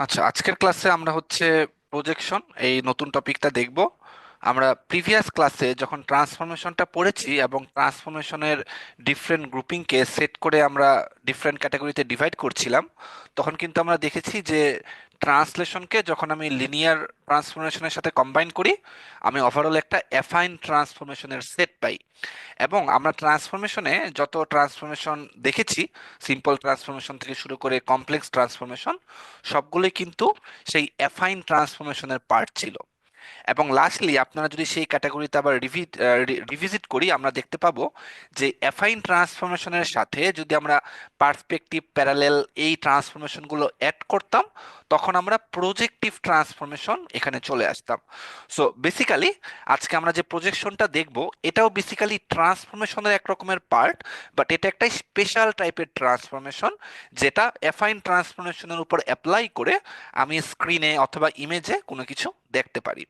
আচ্ছা, আজকের ক্লাসে আমরা হচ্ছে প্রজেকশন এই নতুন টপিকটা দেখব। আমরা প্রিভিয়াস ক্লাসে যখন ট্রান্সফরমেশনটা পড়েছি এবং ট্রান্সফরমেশনের ডিফারেন্ট গ্রুপিংকে সেট করে আমরা ডিফারেন্ট ক্যাটাগরিতে ডিভাইড করছিলাম, তখন কিন্তু আমরা দেখেছি যে ট্রান্সলেশনকে যখন আমি লিনিয়ার ট্রান্সফরমেশনের সাথে কম্বাইন করি, আমি ওভারঅল একটা অ্যাফাইন ট্রান্সফরমেশনের সেট পাই। এবং আমরা ট্রান্সফরমেশনে যত ট্রান্সফরমেশন দেখেছি, সিম্পল ট্রান্সফরমেশন থেকে শুরু করে কমপ্লেক্স ট্রান্সফরমেশন, সবগুলোই কিন্তু সেই অ্যাফাইন ট্রান্সফরমেশনের পার্ট ছিল। এবং লাস্টলি আপনারা যদি সেই ক্যাটাগরিতে আবার রিভিজিট করি, আমরা দেখতে পাবো যে অ্যাফাইন ট্রান্সফরমেশনের সাথে যদি আমরা পার্সপেক্টিভ, প্যারালেল এই ট্রান্সফরমেশনগুলো অ্যাড করতাম, তখন আমরা প্রজেক্টিভ ট্রান্সফরমেশন এখানে চলে আসতাম। সো বেসিক্যালি আজকে আমরা যে প্রজেকশনটা দেখব, এটাও বেসিক্যালি ট্রান্সফরমেশনের এক রকমের পার্ট, বাট এটা একটা স্পেশাল টাইপের ট্রান্সফরমেশন, যেটা অ্যাফাইন ট্রান্সফরমেশনের উপর অ্যাপ্লাই করে আমি স্ক্রিনে অথবা ইমেজে কোনো কিছু দেখতে পারি।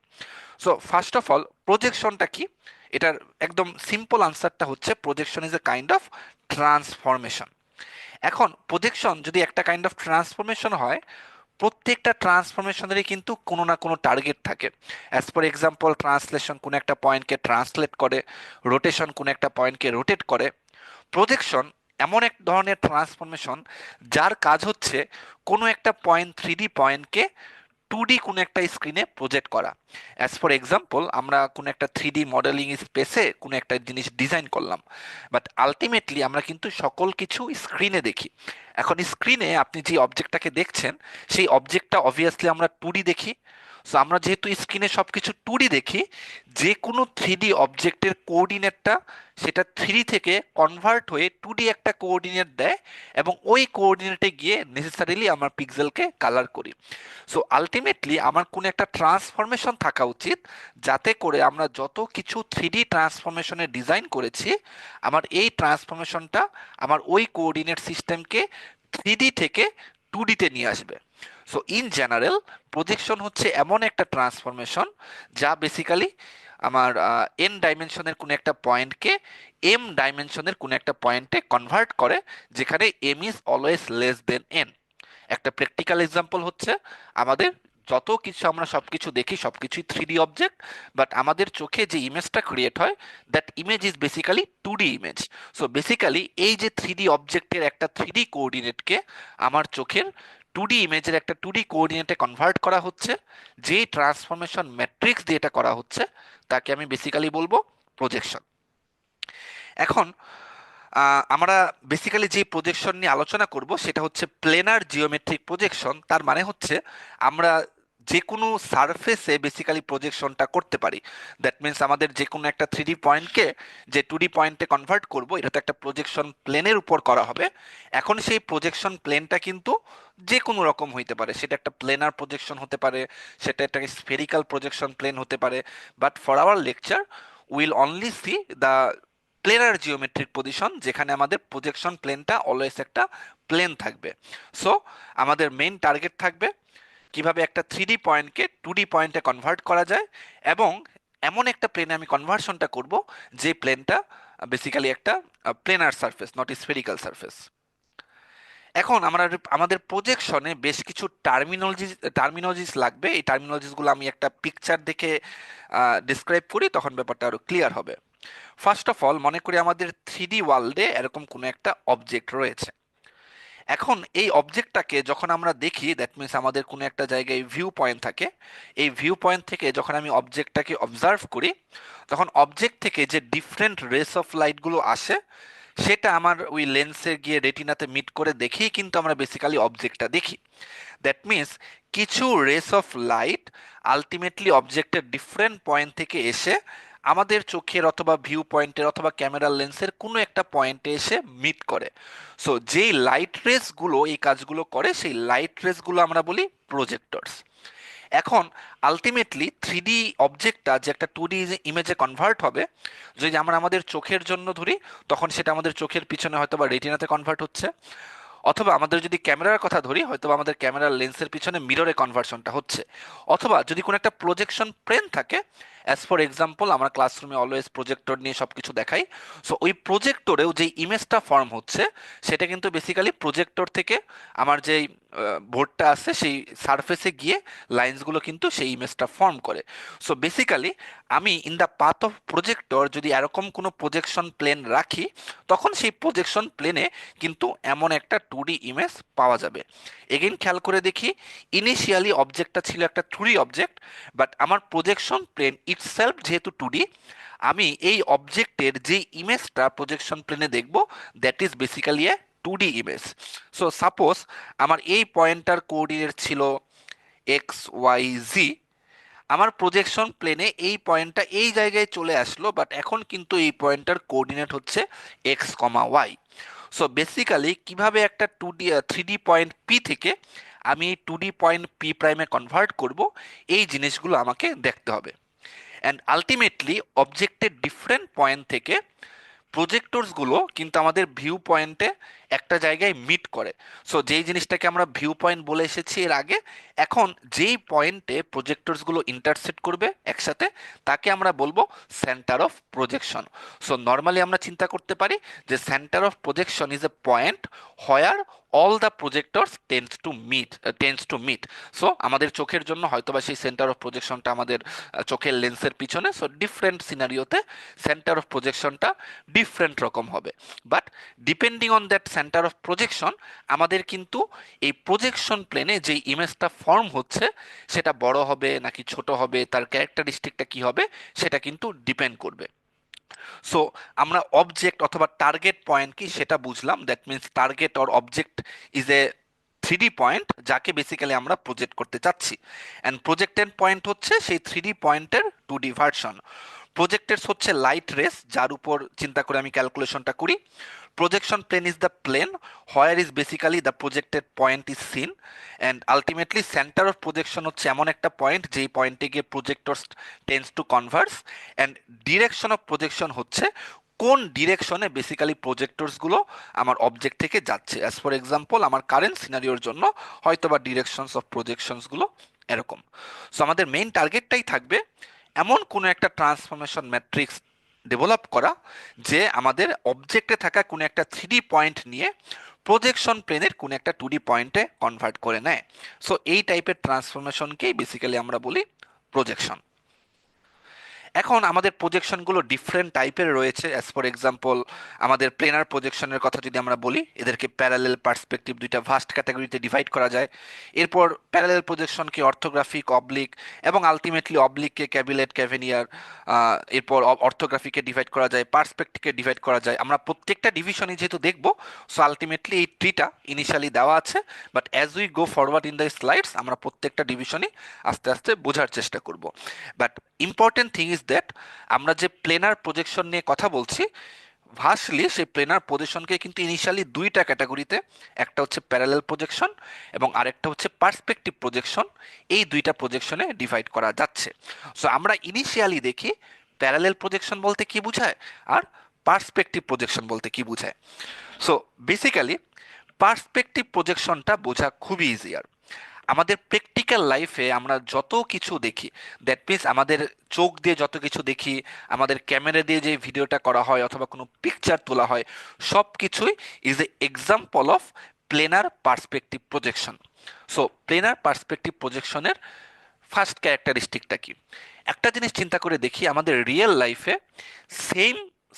সো ফার্স্ট অফ অল, প্রজেকশনটা কি? এটার একদম সিম্পল আনসারটা হচ্ছে projection is a kind of transformation. এখন প্রজেকশন যদি একটা কাইন্ড অফ ট্রান্সফরমেশন হয়, প্রত্যেকটা ট্রান্সফরমেশনেরই কিন্তু কোনো না কোনো টার্গেট থাকে। অ্যাজ ফর এক্সাম্পল, ট্রান্সলেশন কোনো একটা পয়েন্টকে ট্রান্সলেট করে, রোটেশন কোনো একটা পয়েন্টকে রোটেট করে। প্রজেকশন এমন এক ধরনের ট্রান্সফরমেশন যার কাজ হচ্ছে কোনো একটা পয়েন্ট, 3D পয়েন্টকে 2D কোনো একটা স্ক্রিনে প্রজেক্ট করা। অ্যাজ ফর এক্সাম্পল, আমরা কোনো একটা 3D মডেলিং স্পেসে কোনো একটা জিনিস ডিজাইন করলাম, বাট আলটিমেটলি আমরা কিন্তু সকল কিছু স্ক্রিনে দেখি। এখন স্ক্রিনে আপনি যে অবজেক্টটাকে দেখছেন, সেই অবজেক্টটা অবভিয়াসলি আমরা 2D দেখি। সো আমরা যেহেতু স্ক্রিনে সব কিছু 2D দেখি, যে কোনো 3D অবজেক্টের কোঅর্ডিনেটটা সেটা 3D থেকে কনভার্ট হয়ে 2D একটা কোঅর্ডিনেট দেয়, এবং ওই কোঅর্ডিনেটে গিয়ে নেসেসারিলি আমরা পিক্সেলকে কালার করি। সো আলটিমেটলি আমার কোনো একটা ট্রান্সফরমেশন থাকা উচিত, যাতে করে আমরা যত কিছু 3D ট্রান্সফরমেশনে ডিজাইন করেছি, আমার এই ট্রান্সফরমেশনটা আমার ওই কোঅর্ডিনেট সিস্টেমকে 3D থেকে 2D-তে নিয়ে আসবে। সো ইন জেনারেল, প্রজেকশন হচ্ছে এমন একটা ট্রান্সফরমেশন যা বেসিক্যালি আমার এন ডাইমেনশনের কোনো একটা পয়েন্টকে এম ডাইমেনশনের কোনো একটা পয়েন্টে কনভার্ট করে, যেখানে M is always less than N. একটা প্র্যাকটিক্যাল এক্সাম্পল হচ্ছে, আমাদের যত কিছু আমরা সবকিছু দেখি সবকিছুই 3D অবজেক্ট, বাট আমাদের চোখে যে ইমেজটা ক্রিয়েট হয়, that image is basically 2D image. So basically এই যে 3D অবজেক্টের একটা 3D কোঅর্ডিনেটকে আমার চোখের 2D ইমেজের একটা 2D কোঅর্ডিনেটে কনভার্ট করা হচ্ছে, যেই ট্রান্সফরমেশন ম্যাট্রিক্স দিয়ে এটা করা হচ্ছে, তাকে আমি বেসিক্যালি বলবো প্রজেকশন। এখন আমরা বেসিক্যালি যে প্রজেকশন নিয়ে আলোচনা করব সেটা হচ্ছে প্লেনার জিওমেট্রিক প্রজেকশন। তার মানে হচ্ছে আমরা যে কোনো সারফেসে বেসিক্যালি প্রজেকশনটা করতে পারি। দ্যাট মিন্স আমাদের যে কোনো একটা 3D পয়েন্টকে যে 2D পয়েন্টে কনভার্ট করব, এটা তো একটা প্রজেকশন প্লেনের উপর করা হবে। এখন সেই প্রজেকশন প্লেনটা কিন্তু যে কোনো রকম হইতে পারে, সেটা একটা প্লেনার প্রজেকশন হতে পারে, সেটা একটা স্ফেরিক্যাল প্রজেকশন প্লেন হতে পারে। But for our lecture will only C the planer geometric position, যেখানে আমাদের প্রজেকশন প্লেনটা অলওয়েজ একটা প্লেন থাকবে। সো আমাদের মেইন টার্গেট থাকবে কিভাবে একটা 3D পয়েন্টকে 2D পয়েন্টে কনভার্ট করা যায়, এবং এমন একটা প্লেনে আমি কনভার্সনটা করব যে প্লেনটা বেসিক্যালি একটা planer surface, not spherical surface. এখন আমরা আমাদের প্রজেকশনে বেশ কিছু টার্মিনোলজিস লাগবে। এই টার্মিনোলজিসগুলো আমি একটা পিকচার দেখে ডিসক্রাইব করি, তখন ব্যাপারটা আরো ক্লিয়ার হবে। ফার্স্ট অফ অল, মনে করি আমাদের 3D ওয়ার্ল্ডে এরকম কোনো একটা অবজেক্ট রয়েছে। এখন এই অবজেক্টটাকে যখন আমরা দেখি, দ্যাট মিনস আমাদের কোনো একটা জায়গায় ভিউ পয়েন্ট থাকে। এই ভিউ পয়েন্ট থেকে যখন আমি অবজেক্টটাকে অবজার্ভ করি, তখন অবজেক্ট থেকে যে ডিফারেন্ট রেস অফ লাইটগুলো আসে, সেটা আমার ওই লেন্সে গিয়ে রেটিনাতে মিট করে দেখেই কিন্তু আমরা বেসিক্যালি অবজেক্টটা দেখি। দ্যাট মিনস কিছু রেস অফ লাইট আলটিমেটলি অবজেক্টের ডিফারেন্ট পয়েন্ট থেকে এসে আমাদের চোখের অথবা ভিউ পয়েন্টের অথবা ক্যামেরার লেন্সের কোনো একটা পয়েন্টে এসে মিট করে। সো যেই লাইট রেসগুলো এই কাজগুলো করে, সেই লাইট রেসগুলো আমরা বলি প্রজেক্টরস। এখন আলটিমেটলি 3D অবজেক্টটা যে একটা 2D ইমেজে কনভার্ট হবে, যদি আমরা আমাদের চোখের জন্য ধরি, তখন সেটা আমাদের চোখের পিছনে হয়তো বা রেটিনাতে কনভার্ট হচ্ছে, অথবা আমাদের যদি ক্যামেরার কথা ধরি, হয়তো আমাদের ক্যামেরার লেন্সের পিছনে মিররে কনভার্সনটা হচ্ছে, অথবা যদি কোনো একটা প্রজেকশন প্লেন থাকে, অ্যাজ ফর এক্সাম্পল আমরা ক্লাসরুমে অলওয়েজ প্রজেক্টর নিয়ে সবকিছু দেখাই। সো ওই প্রজেক্টরেও যেই ইমেজটা ফর্ম হচ্ছে সেটা কিন্তু বেসিক্যালি প্রজেক্টর থেকে আমার যেই বোর্ডটা আছে সেই সারফেসে গিয়ে লাইন্সগুলো কিন্তু সেই ইমেজটা ফর্ম করে। সো বেসিক্যালি আমি in the path of projector যদি এরকম কোনো প্রজেকশন প্লেন রাখি, তখন সেই প্রজেকশন প্লেনে কিন্তু এমন একটা 2D ইমেজ পাওয়া যাবে। এগেইন খেয়াল করে দেখি, ইনিশিয়ালি অবজেক্টটা ছিল একটা 3D অবজেক্ট, বাট আমার প্রজেকশন প্লেন ইটসেলফ যেহেতু 2D, আমি এই অবজেক্টের যে ইমেজটা প্রজেকশন প্লেনে দেখব that is basically A 2D image. So suppose আমার এই পয়েন্টার কোঅর্ডিনেট ছিল এক্স ওয়াই জি, আমার প্রজেকশন প্লেনে এই পয়েন্টটা এই জায়গায় চলে আসলো, বাট এখন কিন্তু এই পয়েন্টটার কোঅর্ডিনেট হচ্ছে এক্স কমা ওয়াই। সো বেসিক্যালি কিভাবে একটা 2D 3D পয়েন্ট পি থেকে আমি এই 2D পয়েন্ট পি প্রাইমে কনভার্ট করব, এই জিনিসগুলো আমাকে দেখতে হবে। অ্যান্ড আলটিমেটলি অবজেক্টের ডিফারেন্ট পয়েন্ট থেকে প্রজেক্টরসগুলো কিন্তু আমাদের ভিউ পয়েন্টে একটা জায়গায় মিট করে। সো যেই জিনিসটাকে আমরা ভিউ পয়েন্ট বলে এসেছি এর আগে, এখন যেই পয়েন্টে প্রজেক্টরসগুলো ইন্টারসেক্ট করবে একসাথে তাকে আমরা বলবো centre of projection. So normally আমরা চিন্তা করতে পারি যে centre of projection is a point where all the projectors tends to meet. So আমাদের চোখের জন্য হয়তোবা সেই সেন্টার অফ প্রজেকশনটা আমাদের চোখের লেন্সের পিছনে। সো ডিফারেন্ট সিনারিওতে সেন্টার অফ প্রজেকশনটা ডিফারেন্ট রকম হবে, but depending on that centre of projection আমাদের কিন্তু এই প্রজেকশন প্লেনে যেই ইমেজটা ফর্ম হচ্ছে সেটা বড় হবে নাকি ছোট হবে, তার ক্যারেক্টারিস্টিকটা কি হবে, সেটা কিন্তু ডিপেন্ড করবে। সো আমরা অবজেক্ট অথবা টার্গেট পয়েন্ট কি সেটা বুঝলাম, that means target or object is a 3D point যাকে বেসিক্যালি আমরা প্রজেক্ট করতে চাচ্ছি, অ্যান্ড প্রজেক্টেড পয়েন্ট হচ্ছে সেই 3D পয়েন্টের 2D ভার্সন। প্রজেক্টেড হচ্ছে লাইট রেস যার উপর চিন্তা করে আমি ক্যালকুলেশনটা করি। Projection plane is the plane where is basically the projected point is seen, and ultimately centre of projection হচ্ছে এমন একটা পয়েন্ট যেই পয়েন্টে গিয়ে projector tends to converse, and direction of projection হচ্ছে কোন ডিরেকশনে বেসিক্যালি প্রজেক্টরসগুলো আমার অবজেক্ট থেকে যাচ্ছে। অ্যাজ ফর এক্সাম্পল আমার কারেন্ট সিনারিওর জন্য হয়তো বা ডিরেকশনস অফ প্রজেকশনসগুলো এরকম। সো আমাদের মেইন টার্গেটটাই থাকবে এমন কোনো একটা ট্রান্সফরমেশন ম্যাট্রিক্স ডেভেলপ করা যে আমাদের অবজেক্টে থাকা কোনো একটা 3D পয়েন্ট নিয়ে প্রজেকশন প্লেনের কোনো একটা 2D পয়েন্টে কনভার্ট করে নেয়। সো এই টাইপের ট্রান্সফরমেশনকেই বেসিক্যালি আমরা বলি প্রজেকশন। এখন আমাদের প্রজেকশনগুলো ডিফারেন্ট টাইপের রয়েছে। অ্যাজ ফর এক্সাম্পল আমাদের প্লেনার প্রজেকশনের কথা যদি আমরা বলি, এদেরকে প্যারালেল পার্সপেক্টিভ দুইটা ভাস্ট ক্যাটাগরিতে ডিভাইড করা যায়। এরপর প্যারালেল প্রজেকশনকে অর্থোগ্রাফিক, অবলিক এবং আলটিমেটলি অবলিককে ক্যাবিলেট, ক্যাভেনিয়ার, এরপর অর্থোগ্রাফিকে ডিভাইড করা যায়, পার্সপেক্টিভকে ডিভাইড করা যায়। আমরা প্রত্যেকটা ডিভিশনই যেহেতু দেখবো, সো আলটিমেটলি এই ট্রিটা ইনিশিয়ালি দেওয়া আছে, but as we go forward in the slides আমরা প্রত্যেকটা ডিভিশনই আস্তে আস্তে বোঝার চেষ্টা করব। But important thing is that আমরা যে প্লেনার প্রজেকশন নিয়ে কথা বলছি, ভার্সলি সেই প্লেনার প্রজেকশনকে কিন্তু ইনিশিয়ালি দুইটা ক্যাটাগরিতে, একটা হচ্ছে প্যারালেল প্রজেকশন এবং আরেকটা হচ্ছে পার্সপেক্টিভ প্রজেকশন, এই দুইটা প্রজেকশনে ডিভাইড করা যাচ্ছে। সো আমরা ইনিশিয়ালি দেখি প্যারালেল প্রজেকশন বলতে কি বোঝায় আর পার্সপেক্টিভ প্রজেকশন বলতে কি বোঝায়। সো বেসিক্যালি পার্সপেক্টিভ প্রজেকশনটা বোঝা খুবই ইজিয়ার। আমাদের প্র্যাকটিক্যাল লাইফে আমরা যত কিছু দেখি, দ্যাট মিনস আমাদের চোখ দিয়ে যত কিছু দেখি, আমাদের ক্যামেরা দিয়ে যে ভিডিওটা করা হয় অথবা কোনো পিকচার তোলা হয়, সব কিছুই is a example of planar perspective projection. So planar perspective প্রজেকশনের ফার্স্ট ক্যারেক্টারিস্টিকটা কি? একটা জিনিস চিন্তা করে দেখি, আমাদের রিয়েল লাইফে সেম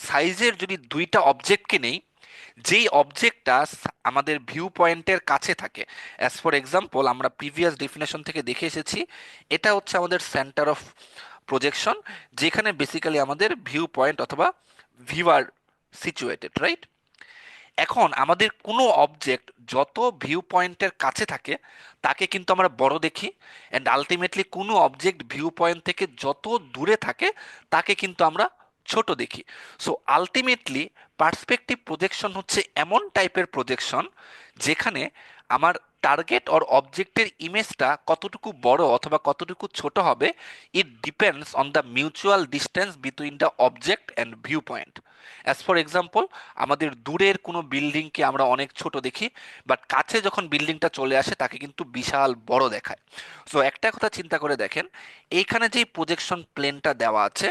সাইজের যদি দুইটা অবজেক্টকে নেই, যেই অবজেক্টটা আমাদের ভিউ পয়েন্টের কাছে থাকে, অ্যাজ ফর এক্সাম্পল আমরা প্রিভিয়াস ডেফিনেশন থেকে দেখে এসেছি, এটা হচ্ছে আমাদের সেন্টার অফ প্রজেকশন, যেখানে বেসিক্যালি আমাদের ভিউ পয়েন্ট অথবা ভিউয়ার সিচুয়েটেড, রাইট? এখন আমাদের কোনো অবজেক্ট যত ভিউ পয়েন্টের কাছে থাকে তাকে কিন্তু আমরা বড় দেখি, অ্যান্ড আলটিমেটলি কোনো অবজেক্ট ভিউ পয়েন্ট থেকে যত দূরে থাকে তাকে কিন্তু আমরা ছোট দেখি। সো আলটিমেটলি পার্সপেক্টিভ প্রজেকশন হচ্ছে এমন টাইপের প্রজেকশন যেখানে আমার টার্গেট অর অবজেক্টের ইমেজটা কতটুকু বড় অথবা কতটুকু ছোট হবে, it depends on the mutual distance between the object and view point. As for example, আমাদের দূরের কোনো বিল্ডিংকে আমরা অনেক ছোট দেখি, বাট কাছে যখন বিল্ডিংটা চলে আসে তাকে কিন্তু বিশাল বড় দেখায়। সো একটা কথা চিন্তা করে দেখেন, এইখানে যে প্রজেকশন প্লেনটা দেওয়া আছে,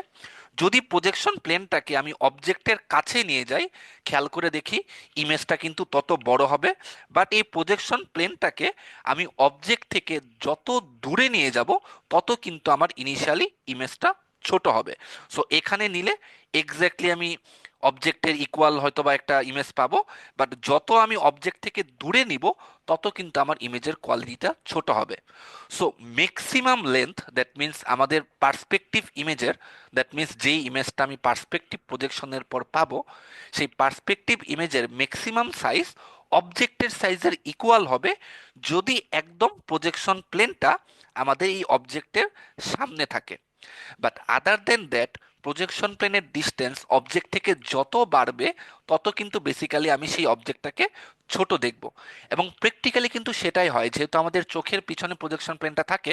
যদি প্রজেকশন প্লেনটাকে আমি অবজেক্টের কাছে নিয়ে যাই, খেয়াল করে দেখি ইমেজটা কিন্তু তত বড় হবে। বাট এই প্রজেকশন প্লেনটাকে আমি অবজেক্ট থেকে যত দূরে নিয়ে যাব, তত কিন্তু আমার ইনিশিয়ালি ইমেজটা ছোট হবে। সো এখানে নিলে এক্স্যাক্টলি আমি অবজেক্টের ইকুয়াল হয়তো বা একটা ইমেজ পাবো, বাট যত আমি অবজেক্ট থেকে দূরে নিব, তত কিন্তু আমার ইমেজের কোয়ালিটিটা ছোট হবে। So maximum length, that means আমাদের পার্সপেক্টিভ ইমেজের, দ্যাট মিন্স যেই ইমেজটা আমি পার্সপেক্টিভ প্রজেকশনের পর পাবো, সেই পার্সপেক্টিভ ইমেজের ম্যাক্সিমাম সাইজ অবজেক্টের সাইজের ইকুয়াল হবে, যদি একদম প্রজেকশন প্লেনটা আমাদের এই অবজেক্টের সামনে থাকে। But other than that, projection প্লেনের ডিস্টেন্স অবজেক্ট থেকে যত বাড়বে, তত কিন্তু বেসিক্যালি আমি সেই অবজেক্টটাকে ছোট দেখব। এবং প্র্যাকটিক্যালি কিন্তু সেটাই হয়, যেহেতু আমাদের চোখের পিছনে প্রজেকশন প্লেনটা থাকে,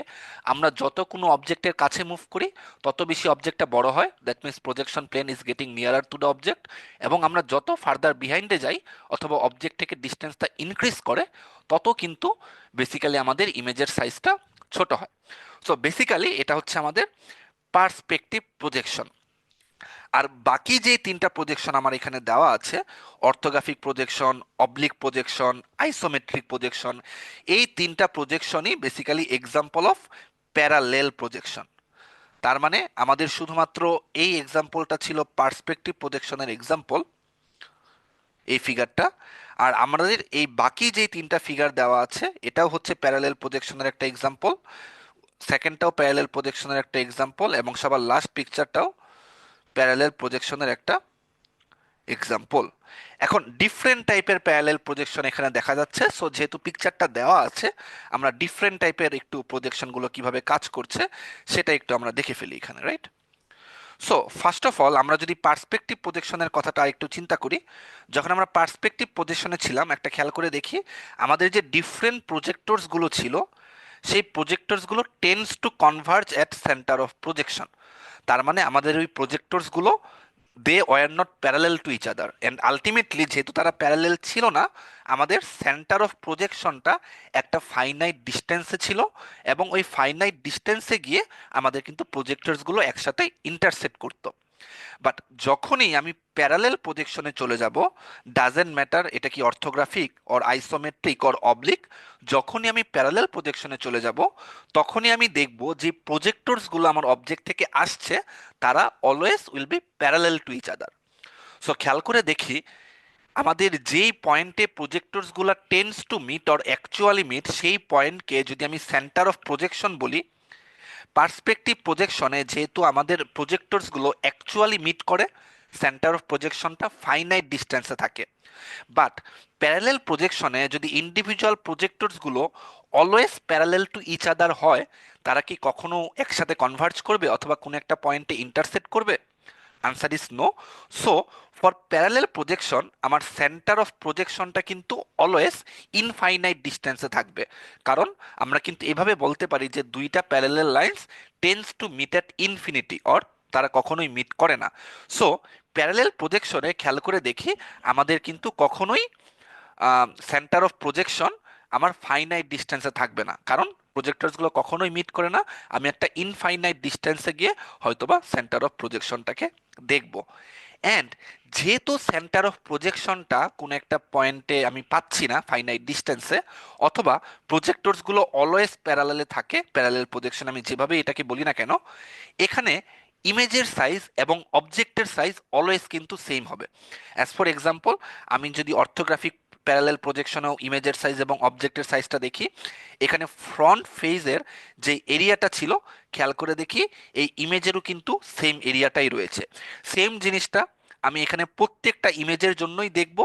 আমরা যত কোনো অবজেক্টের কাছে মুভ করি, তত বেশি অবজেক্টটা বড় হয়, that means projection plane is getting nearer to the object. এবং আমরা যত ফার্দার বিহাইন্ডে যাই অথবা অবজেক্ট থেকে ডিস্টেন্সটা ইনক্রিজ করে, তত কিন্তু বেসিক্যালি আমাদের ইমেজের সাইজটা ছোট হয়। সো বেসিক্যালি এটা হচ্ছে আমাদের পার্সপেক্টিভ প্রজেকশন। আর বাকি যে তিনটা প্রজেকশন আমার এখানে দেওয়া আছে, orthographic projection, oblique projection, isometric projection, এই তিনটা প্রজেকশনই basically example of parallel projection. তার মানে আমাদের শুধুমাত্র এই এক্সাম্পলটা ছিল পার্সপেক্টিভ প্রজেকশনের এক্সাম্পল, এই ফিগারটা। আর আমাদের এই বাকি যে তিনটা ফিগার দেওয়া আছে, এটাও হচ্ছে প্যারালেল প্রজেকশনের একটা এক্সাম্পল, সেকেন্ডটাও প্যারালেল প্রজেকশনের একটা এক্সাম্পল, এবং সবার লাস্ট পিকচারটাও প্যারালেল প্রজেকশনের একটা এক্সাম্পল। এখন ডিফারেন্ট টাইপের প্যারালেল প্রজেকশন এখানে দেখা যাচ্ছে। সো যেহেতু পিকচারটা দেওয়া আছে, আমরা ডিফারেন্ট টাইপের একটু প্রজেকশনগুলো কিভাবে কাজ করছে সেটা একটু আমরা দেখে ফেলি এখানে, right? So first of all, আমরা যদি পার্সপেক্টিভ প্রজেকশনের কথাটা একটু চিন্তা করি, যখন আমরা পার্সপেক্টিভ প্রজেকশনে ছিলাম, একটা খেয়াল করে দেখি, আমাদের যে ডিফারেন্ট প্রজেক্টরসগুলো ছিল, সেই প্রজেক্টরসগুলো tends to converge at centre of projection. তার মানে আমাদের ওই প্রজেক্টরসগুলো, they were not parallel to each other, and ultimately যেহেতু তারা প্যারালেল ছিল না, আমাদের সেন্টার অফ প্রজেকশনটা একটা ফাইনাইট ডিস্টেন্সে ছিল, এবং ওই ফাইনাইট ডিস্টেন্সে গিয়ে আমাদের কিন্তু প্রজেক্টরসগুলো একসাথে ইন্টারসেক্ট করতো। বাট যখনই আমি প্যারালেল প্রজেকশনে চলে যাব, ডাজেন্ট ম্যাটার এটা কি orthographic or isometric or oblique, যখনই আমি প্যারালেল প্রজেকশনে চলে যাব, তখনই আমি দেখব যে প্রজেক্টরসগুলো আমার অবজেক্ট থেকে আসছে, তারা always will be parallel to each other. So খেয়াল করে দেখি, আমাদের যেই পয়েন্টে প্রজেক্টরসগুলো tends to meet or actually meet, সেই পয়েন্টকে যদি আমি সেন্টার অফ প্রজেকশন বলি, পার্সপেক্টিভ প্রজেকশনে যেহেতু আমাদের প্রজেক্টরসগুলো অ্যাকচুয়ালি মিট করে, সেন্টার অফ প্রজেকশনটা ফাইনাইট ডিস্টেন্সে থাকে। বাট প্যারালেল প্রজেকশনে যদি ইন্ডিভিজুয়াল প্রজেক্টরসগুলো always parallel to each other হয়, তারা কি কখনো একসাথে কনভার্জ করবে অথবা কোনো একটা পয়েন্টে ইন্টারসেক্ট করবে? Answer is no. So for parallel projection, আমার সেন্টার অফ প্রজেকশনটা কিন্তু অলওয়েজ ইনফাইনাইট ডিস্টেন্সে থাকবে। কারণ আমরা কিন্তু এভাবে বলতে পারি যে দুইটা parallel lines tends to meet at infinity, or তারা কখনোই মিট করে না। সো প্যারালেল প্রজেকশনে খেয়াল করে দেখি, আমাদের কিন্তু কখনোই সেন্টার অফ প্রজেকশন আমার ফাইনাইট ডিস্টেন্সে থাকবে না, কারণ প্রজেক্টরসগুলো কখনোই মিট করে না। আমি একটা ইনফাইনাইট ডিস্টেন্সে গিয়ে হয়তোবা সেন্টার অফ প্রজেকশনটাকে দেখব। অ্যান্ড যেহেতু সেন্টার অফ প্রজেকশনটা কোনো একটা পয়েন্টে আমি পাচ্ছি না ফাইনাইট ডিস্টেন্সে, অথবা প্রজেক্টরসগুলো অলওয়েজ প্যারালেলে থাকে, প্যারালেল প্রজেকশন আমি যেভাবে এটাকে বলি না কেন, এখানে ইমেজের সাইজ এবং অবজেক্টের সাইজ অলওয়েজ কিন্তু সেম হবে। অ্যাজ ফর এক্সাম্পল, আমি যদি অর্থোগ্রাফিক প্যারালেল প্রজেকশনেও ইমেজের সাইজ এবং অবজেক্টের সাইজটা দেখি, এখানে ফ্রন্ট ফেজের যে এরিয়াটা ছিল, খেয়াল করে দেখি এই ইমেজেরও কিন্তু সেম এরিয়াটাই রয়েছে। সেম জিনিসটা আমি এখানে প্রত্যেকটা ইমেজের জন্যই দেখব,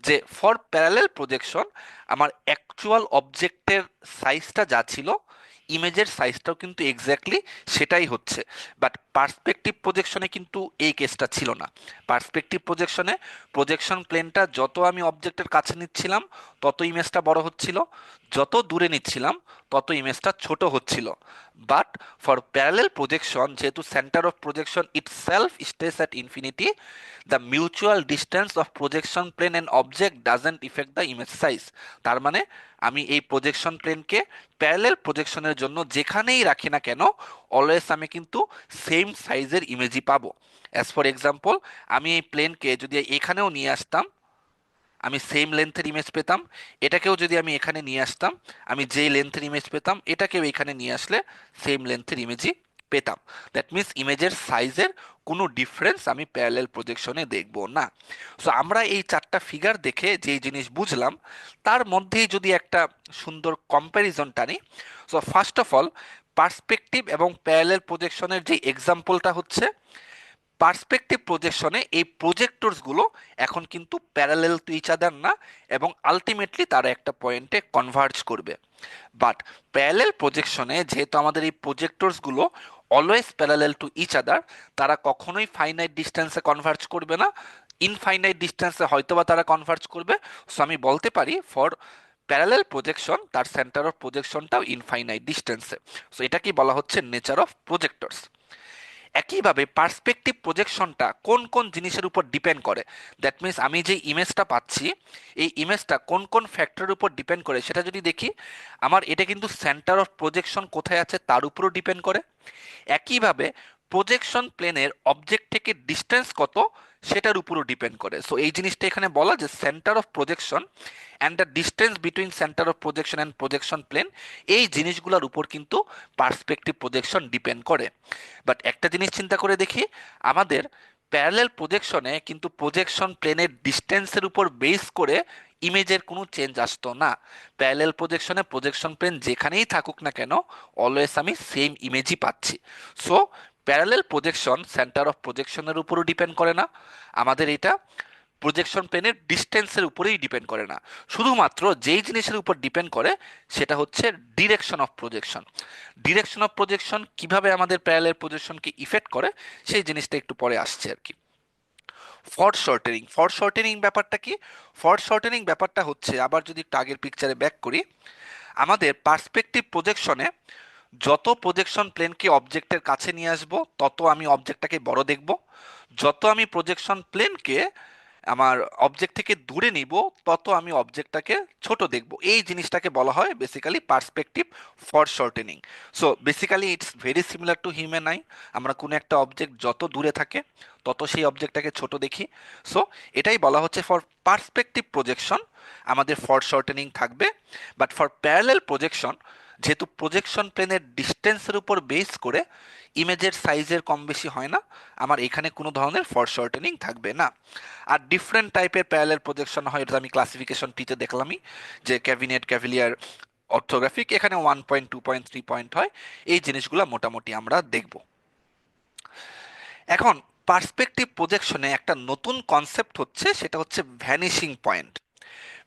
যে ফর প্যারালেল প্রজেকশন আমার অ্যাকচুয়াল অবজেক্টের সাইজটা যা ছিল, ইমেজের সাইজটাও কিন্তু এক্স্যাক্টলি সেটাই হচ্ছে। বাট পার্সপেক্টিভ প্রজেকশনে কিন্তু এই কেসটা ছিল না। পার্সপেক্টিভ প্রজেকশনে প্রজেকশন প্লেনটা যত আমি অবজেক্টের কাছে নিচ্ছিলাম তত ইমেজটা বড় হচ্ছিল, যত দূরে নিচ্ছিলাম তত ইমেজটা ছোট হচ্ছিল। বাট ফর প্যারালেল প্রজেকশন, যেহেতু centre of projection itself stage at infinity, the mutual distance of projection plain and object doesn't effect the image size. তার মানে আমি এই প্রজেকশন প্লেনকে প্যারালেল প্রজেকশনের জন্য যেখানেই রাখি না কেন অলওয়েজ আমি কিন্তু সেম সাইজের ইমেজই পাবো। অ্যাজ ফর এক্সাম্পল, আমি এই প্লেনকে যদি এখানেও নিয়ে আসতাম আমি সেম লেন্থের ইমেজ পেতাম, এটাকেও যদি আমি এখানে নিয়ে আসতাম আমি যেই লেন্থের ইমেজ পেতাম এটাকেও এখানে নিয়ে আসলে সেম লেন্থের ইমেজই পেতাম। দ্যাট মিন্স ইমেজের সাইজের কোনো ডিফারেন্স আমি প্যারালেল প্রজেকশনে দেখব না। সো আমরা এই চারটা ফিগার দেখে যেই জিনিস বুঝলাম তার মধ্যেই যদি একটা সুন্দর কম্প্যারিজন টানি। So first of all, perspective এবং প্যারালেল প্রজেকশনের যে এক্সাম্পলটা হচ্ছে, পার্সপেক্টিভ প্রজেকশনে এই প্রজেক্টরসগুলো এখন কিন্তু প্যারালেল টু ইচ আদার না, এবং আলটিমেটলি তারা একটা পয়েন্টে কনভার্জ করবে। বাট প্যারালেল প্রজেকশনে যেহেতু আমাদের এই প্রজেক্টরসগুলো always parallel to each other, তারা কখনোই ফাইনাইট ডিস্টেন্সে কনভার্জ করবে না, ইনফাইনাইট ডিস্টেন্সে হয়তোবা তারা কনভার্জ করবে। সো আমি বলতে পারি ফর প্যারালেল প্রজেকশন তার সেন্টার অফ প্রজেকশনটাও ইনফাইনাইট ডিস্টেন্সে। সো এটা কি বলা হচ্ছে নেচার অফ প্রজেক্টরস। একইভাবে পার্সপেক্টিভ প্রজেকশনটা কোন কোন জিনিসের উপর ডিপেন্ড করে, দ্যাট মিন্স আমি যে ইমেজটা পাচ্ছি এই ইমেজটা কোন কোন ফ্যাক্টরের উপর ডিপেন্ড করে সেটা যদি দেখি, আমার এটা কিন্তু সেন্টার অফ প্রজেকশন কোথায় আছে তার উপরও ডিপেন্ড করে। একইভাবে প্রজেকশন প্লেনের অবজেক্ট থেকে ডিস্টেন্স কত সেটার উপরও ডিপেন্ড করে। সো এই জিনিসটা এখানে বলা যে centre of projection and the distance between centre of projection and projection plane, এই জিনিসগুলোর উপর কিন্তু পার্সপেক্টিভ প্রজেকশন ডিপেন্ড করে। বাট একটা জিনিস চিন্তা করে দেখি, আমাদের প্যারালেল প্রজেকশনে কিন্তু প্রজেকশন প্লেনের ডিস্টেন্সের উপর বেস করে ইমেজের কোনো চেঞ্জ আসতো না। প্যারালেল প্রজেকশনে প্রজেকশন প্লেন যেখানেই থাকুক না কেন অলওয়েজ আমি সেম ইমেজই পাচ্ছি। So parallel projection centre of প্রজেকশনের উপরও ডিপেন্ড করে না, আমাদের এটা প্রজেকশন প্লেনের ডিস্টেন্সের উপরেই ডিপেন্ড করে না। শুধুমাত্র যেই জিনিসের উপর ডিপেন্ড করে সেটা হচ্ছে direction of projection. Direction of projection কিভাবে আমাদের প্যারালেল প্রজেকশনকে ইফেক্ট করে সেই জিনিসটা একটু পরে আসছে আর কি। ফরশর্টেনিং, ফরশর্টেনিং ব্যাপারটা কি? ফরশর্টেনিং ব্যাপারটা হচ্ছে, আবার যদি একটু আগের পিকচারে ব্যাক করি, আমাদের পার্সপেক্টিভ প্রজেকশনে যত প্রজেকশন প্লেনকে অবজেক্টের কাছে নিয়ে আসবো তত আমি অবজেক্টটাকে বড় দেখব, যত আমি প্রজেকশন প্লেনকে আমার অবজেক্ট থেকে দূরে নিব তত আমি অবজেক্টটাকে ছোট দেখব। এই জিনিসটাকে বলা হয় basically perspective foreshortening. So basically it's very similar to human eye. আমরা কোনো একটা অবজেক্ট যত দূরে থাকে তত সেই অবজেক্টটাকে ছোট দেখি। সো এটাই বলা হচ্ছে ফর পার্সপেক্টিভ প্রজেকশন আমাদের ফরশর্টেনিং থাকবে। বাট ফর প্যারালেল প্রজেকশন, যেহেতু প্রজেকশন প্লেনের ডিস্টেন্সের উপর বেস করে ইমেজের সাইজের কম বেশি হয় না, আমার এখানে কোনো ধরনের ফরশর্টেনিং থাকবে না। আর ডিফারেন্ট টাইপের প্যারালেল প্রজেকশন হয়, এটা আমি ক্লাসিফিকেশন টিতে দেখলামই, যে ক্যাভিনেট, ক্যাভিলিয়ার, অর্থোগ্রাফিক, এখানে 1 পয়েন্ট, 2 পয়েন্ট, 3 পয়েন্ট হয়। এই জিনিসগুলো মোটামুটি আমরা দেখব। এখন পার্সপেক্টিভ প্রজেকশনে একটা নতুন কনসেপ্ট হচ্ছে, সেটা হচ্ছে ভ্যানিশিং পয়েন্ট।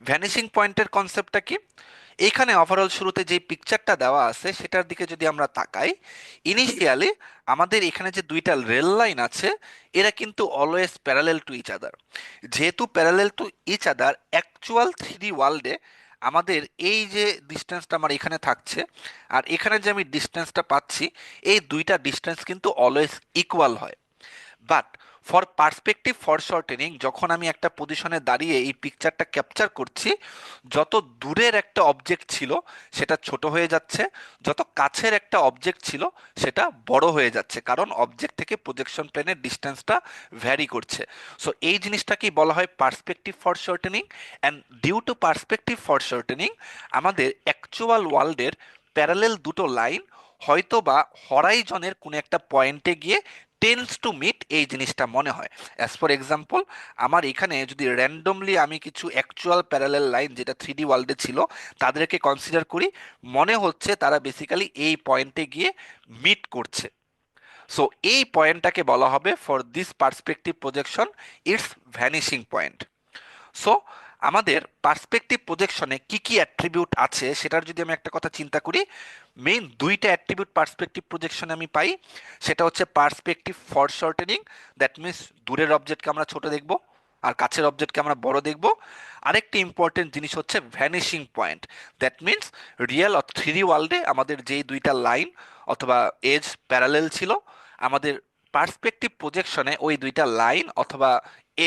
ভ্যানিশিং পয়েন্টের কনসেপ্টটা কি? এইখানে ওভারঅল শুরুতে যে পিকচারটা দেওয়া আছে সেটার দিকে যদি আমরা তাকাই, ইনিশিয়ালি আমাদের এখানে যে দুইটা রেল লাইন আছে এরা কিন্তু always parallel to each other. যেহেতু parallel to each other, actual 3D ওয়ার্ল্ডে আমাদের এই যে ডিস্টেন্সটা আমার এখানে থাকছে আর এখানে যে আমি ডিস্টেন্সটা পাচ্ছি, এই দুইটা ডিস্টেন্স কিন্তু অলওয়েজ ইকুয়াল হয়। বাট ফর পার্সপেক্টিভ ফরশর্টেনিং, যখন আমি একটা পজিশনে দাঁড়িয়ে এই পিকচারটা ক্যাপচার করছি, যত দূরের একটা অবজেক্ট ছিল সেটা ছোট হয়ে যাচ্ছে, যত কাছের একটা অবজেক্ট ছিল সেটা বড় হয়ে যাচ্ছে, কারণ অবজেক্ট থেকে প্রজেকশন প্লেনের ডিস্টেন্সটা ভ্যারি করছে। সো এই জিনিসটাকেই বলা হয় perspective foreshortening. And due to perspective foreshortening আমাদের অ্যাকচুয়াল ওয়ার্ল্ডের প্যারালেল দুটো লাইন হয়তো বা হরাইজনের কোনো একটা পয়েন্টে গিয়ে টেন্স টু মিট, এই জিনিসটা মনে হয়। অ্যাজ ফর এক্সাম্পল, আমার এখানে যদি র্যান্ডমলি আমি কিছু অ্যাকচুয়াল প্যারালেল লাইন যেটা 3D ওয়ার্ল্ডে ছিল তাদেরকে কনসিডার করি, মনে হচ্ছে তারা বেসিক্যালি এই পয়েন্টে গিয়ে মিট করছে। সো এই পয়েন্টটাকে বলা হবে for this perspective projection it's vanishing point. So আমাদের পার্সপেক্টিভ প্রজেকশনে কি কি অ্যাট্রিবিউট আছে সেটার যদি আমি একটা কথা চিন্তা করি, মেইন দুইটা অ্যাট্রিবিউট পার্সপেক্টিভ প্রজেকশনে আমি পাই। সেটা হচ্ছে পার্সপেক্টিভ ফরশর্টেনিং, দ্যাট মিনস দূরের অবজেক্টকে আমরা ছোট দেখব আর কাছের অবজেক্টকে আমরা বড় দেখব। আরেকটি ইম্পর্টেন্ট জিনিস হচ্ছে vanishing point, that means real or three ওয়ার্ল্ডে আমাদের যেই দুইটা লাইন অথবা এজ প্যারালেল ছিল, আমাদের পার্সপেক্টিভ প্রজেকশনে ওই দুইটা লাইন অথবা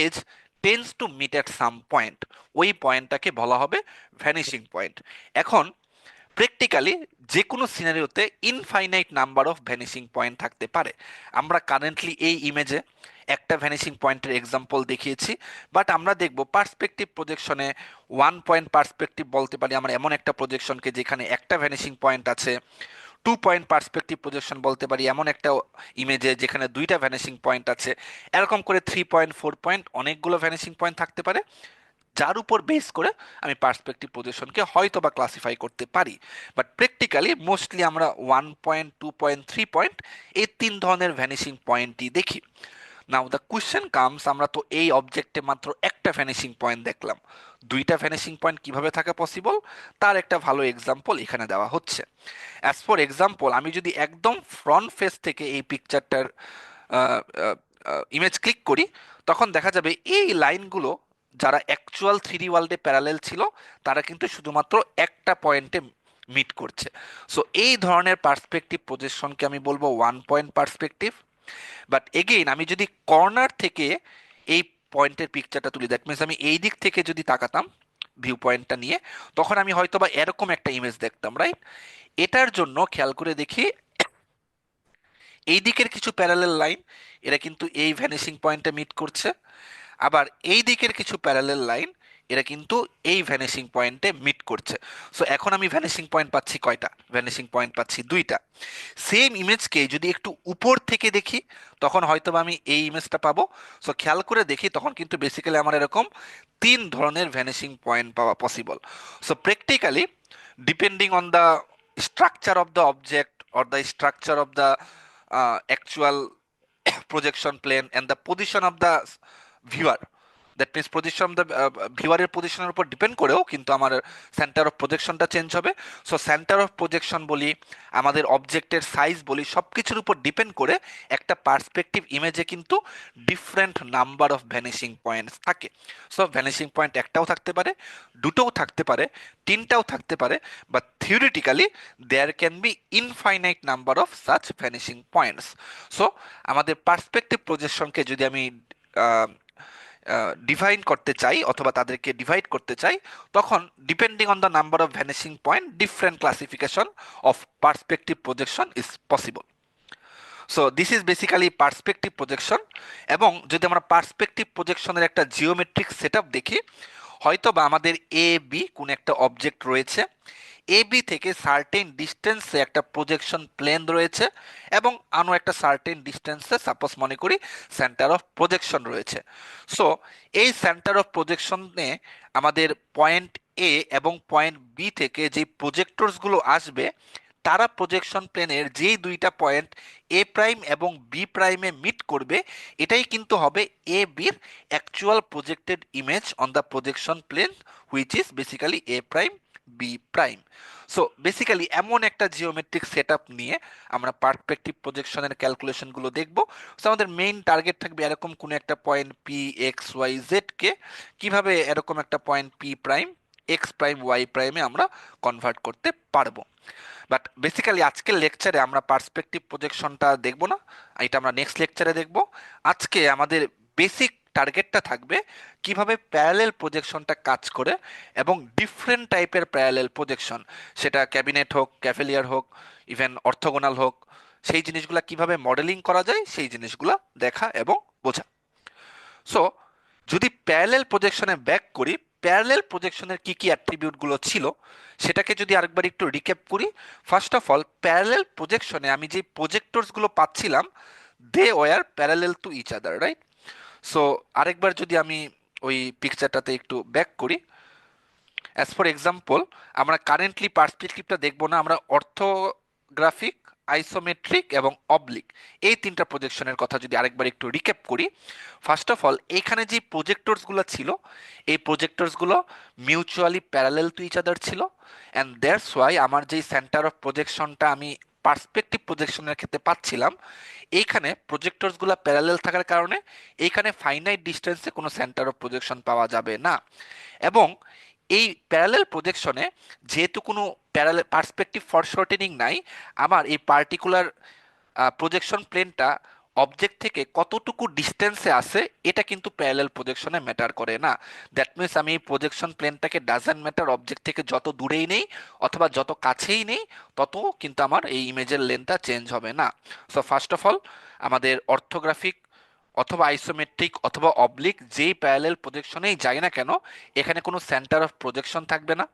edge tends to meet at some point, ওই পয়েন্টটাকে বলা হবে ভ্যানিশিং পয়েন্ট। এখন প্র্যাকটিক্যালি যে কোনো সিনারিওতে infinite number of vanishing point থাকতে পারে। আমরা কারেন্টলি এই ইমেজে একটা ভ্যানিশিং পয়েন্টের এক্সাম্পল দেখিয়েছি, বাট আমরা দেখব পার্সপেক্টিভ প্রজেকশনে ওয়ান পয়েন্ট পার্সপেক্টিভ বলতে পারি আমরা এমন একটা প্রজেকশনকে যেখানে একটা ভ্যানিশিং পয়েন্ট আছে। টু পয়েন্ট পার্সপেক্টিভ প্রজেকশন বলতে পারি এমন একটা ইমেজে যেখানে দুইটা ভ্যানিশিং পয়েন্ট আছে। এরকম করে 3 পয়েন্ট 4 পয়েন্ট অনেকগুলো ভ্যানিশিং পয়েন্ট থাকতে পারে, যার উপর বেস করে আমি পার্সপেক্টিভ পজিশনকে হয়তো বা ক্লাসিফাই করতে পারি। বাট প্র্যাকটিক্যালি মোস্টলি আমরা 1 পয়েন্ট 2 পয়েন্ট 3 পয়েন্ট এই তিন ধরনের ভ্যানিশিং পয়েন্টই দেখি। নাও দ্য কোয়েশ্চেন কামস, আমরা তো এই অবজেক্টে মাত্র একটা ভ্যানিশিং পয়েন্ট দেখলাম, দুইটা ভ্যানিশিং পয়েন্ট কিভাবে থাকা পসিবল তার একটা ভালো এক্সাম্পল এখানে দেওয়া হচ্ছে। অ্যাজ ফর এক্সাম্পল, আমি যদি একদম ফ্রন্ট ফেস থেকে এই পিকচারটার ইমেজ ক্লিক করি, তখন দেখা যাবে এই লাইনগুলো যারা অ্যাকচুয়াল থ্রি ওয়ার্ল্ডে প্যারালেল ছিল তারা কিন্তু শুধুমাত্র একটা পয়েন্টে মিট করছে। সো এই ধরনের পার্সপেক্টিভ পজিশনকে আমি বলবো one point perspective. But again আমি যদি কর্নার থেকে এই পয়েন্টের পিকচারটা তুলি, দ্যাট মিনস আমি এই দিক থেকে যদি তাকাতাম ভিউ পয়েন্টটা নিয়ে, তখন আমি হয়তো বা এরকম একটা ইমেজ দেখতাম, রাইট? এটার জন্য খেয়াল করে দেখি এই দিকের কিছু প্যারালেল লাইন এরা কিন্তু এই ভ্যানিশিং পয়েন্টে মিট করছে, আবার এই দিকের কিছু প্যারালেল লাইন এরা কিন্তু এই ভ্যানিশিং পয়েন্টে মিট করছে। সো এখন আমি ভ্যানিশিং পয়েন্ট পাচ্ছি কয়টা? ভ্যানিশিং পয়েন্ট পাচ্ছি দুইটা। সেম ইমেজকে যদি একটু উপর থেকে দেখি তখন হয়তো বা আমি এই ইমেজটা পাবো। সো খেয়াল করে দেখি তখন কিন্তু বেসিক্যালি আমার এরকম তিন ধরনের ভ্যানিশিং পয়েন্ট পাওয়া possible. So practically depending on the structure of the object or the structure of the actual projection plane and the position of the viewer, that means position the ভিউয়ারের পজিশনের উপর depend করেও কিন্তু আমার centre of প্রজেকশনটা change হবে। So centre of projection বলি, আমাদের অবজেক্টের সাইজ বলি, সব কিছুর উপর ডিপেন্ড করে একটা পার্সপেক্টিভ ইমেজে কিন্তু different number of vanishing points থাকে। সো ভ্যানিশিং পয়েন্ট একটাও থাকতে পারে, দুটোও থাকতে পারে, তিনটাও থাকতে পারে, বা theoretically there can be infinite number of such vanishing points. So আমাদের পার্সপেক্টিভ প্রজেকশনকে যদি আমি ডিফাইন করতে চাই অথবা তাদেরকে ডিভাইড করতে চাই, তখন depending on the number of vanishing point different classification of perspective projection is possible. So this is basically perspective projection. এবং যদি আমরা পার্সপেক্টিভ প্রজেকশনের একটা জিওমেট্রিক সেট আপ দেখি, হয়তো বা আমাদের এ বি কোন একটা অবজেক্ট রয়েছে, এ বি থেকে সার্টেন ডিস্টেন্সে একটা প্রজেকশন প্লেন রয়েছে, এবং আনো একটা সার্টেন ডিস্টেন্সে সাপোজ মনে করি সেন্টার অফ প্রজেকশন রয়েছে। সো এই সেন্টার অফ প্রজেকশনে আমাদের পয়েন্ট এ এবং পয়েন্ট বি থেকে যে প্রজেক্টরসগুলো আসবে, তারা প্রজেকশন প্লেনের যেই দুইটা পয়েন্ট এ প্রাইম এবং বি প্রাইমে মিট করবে, এটাই কিন্তু হবে এ বির actual projected image on the projection plane, which is basically A prime B prime. So basically এমন একটা জিওমেট্রিক সেট আপ নিয়ে আমরা পার্সপেক্টিভ প্রজেকশনের ক্যালকুলেশনগুলো দেখব। সো আমাদের মেইন টার্গেট থাকবে এরকম কোনো একটা point P X Y Z কে কিভাবে এরকম একটা point P prime X prime Y প্রাইমে আমরা কনভার্ট করতে পারবো। বাট বেসিক্যালি আজকের লেকচারে আমরা পার্সপেক্টিভ প্রজেকশনটা দেখব না, এটা আমরা নেক্সট লেকচারে দেখব। আজকে আমাদের বেসিক টার্গেটটা থাকবে কিভাবে প্যারালেল প্রজেকশনটা কাজ করে, এবং ডিফারেন্ট টাইপের প্যারালেল প্রজেকশন, সেটা ক্যাবিনেট হোক, ক্যাফেলিয়ার হোক, ইভেন অর্থোগোনাল হোক, সেই জিনিসগুলো কিভাবে মডেলিং করা যায় সেই জিনিসগুলো দেখা এবং বোঝা। সো যদি প্যারালেল প্রজেকশনে ব্যাক করি, প্যারালেল প্রজেকশনের কি কি অ্যাট্রিবিউটগুলো ছিল সেটাকে যদি আরেকবার একটু রিক্যাপ করি। ফার্স্ট অফ অল, প্যারালেল প্রজেকশনে আমি যে প্রজেক্টরসগুলো পাচ্ছিলাম, they were parallel to each other, right? So আরেকবার যদি আমি ওই পিকচারটাতে একটু ব্যাক করি, অ্যাজ ফর এক্সাম্পল আমরা কারেন্টলি পার্সপেক্টিভটা দেখবো না, আমরা অর্থোগ্রাফিক আইসোমেট্রিক এবং অবলিক, এই তিনটা প্রজেকশনের কথা যদি আরেকবার একটু রিক্যাপ করি। ফার্স্ট অফ অল, এইখানে যে প্রজেক্টরসগুলো ছিল, এই প্রজেক্টরসগুলো mutually parallel to each other ছিল, অ্যান্ড দ্যাটস ওয়াই আমার যেই সেন্টার অফ প্রজেকশনটা আমি পার্সপেক্টিভ প্রজেকশনের ক্ষেত্রে পাচ্ছিলাম, এইখানে প্রজেক্টরসগুলো প্যারালেল থাকার কারণে এইখানে ফাইনাইট ডিস্টেন্সে কোনো সেন্টার অফ প্রজেকশন পাওয়া যাবে না। এবং এই প্যারালেল প্রজেকশনে যেহেতু কোনো প্যারালেল পার্সপেক্টিভ ফরশর্টেনিং নাই, আমার এই পার্টিকুলার প্রজেকশন প্লেনটা অবজেক্ট থেকে কতটুকু ডিস্টেন্সে আছে এটা কিন্তু প্যারালেল প্রজেকশনে ম্যাটার করে না। দ্যাট মিনস আমি এই প্রজেকশন প্লেনটাকে ডাজন্ট ম্যাটার অবজেক্ট থেকে যত দূরেই নেই অথবা যত কাছেই নেই, তত কিন্তু আমার এই ইমেজের লেন্থটা চেঞ্জ হবে না। সো ফার্স্ট অফ অল, আমাদের অর্থোগ্রাফিক অথবা আইসোমেট্রিক অথবা অবলিক যেই প্যারালেল প্রজেকশনেই যাই না কেন, এখানে কোনো সেন্টার অফ প্রজেকশন থাকবে না।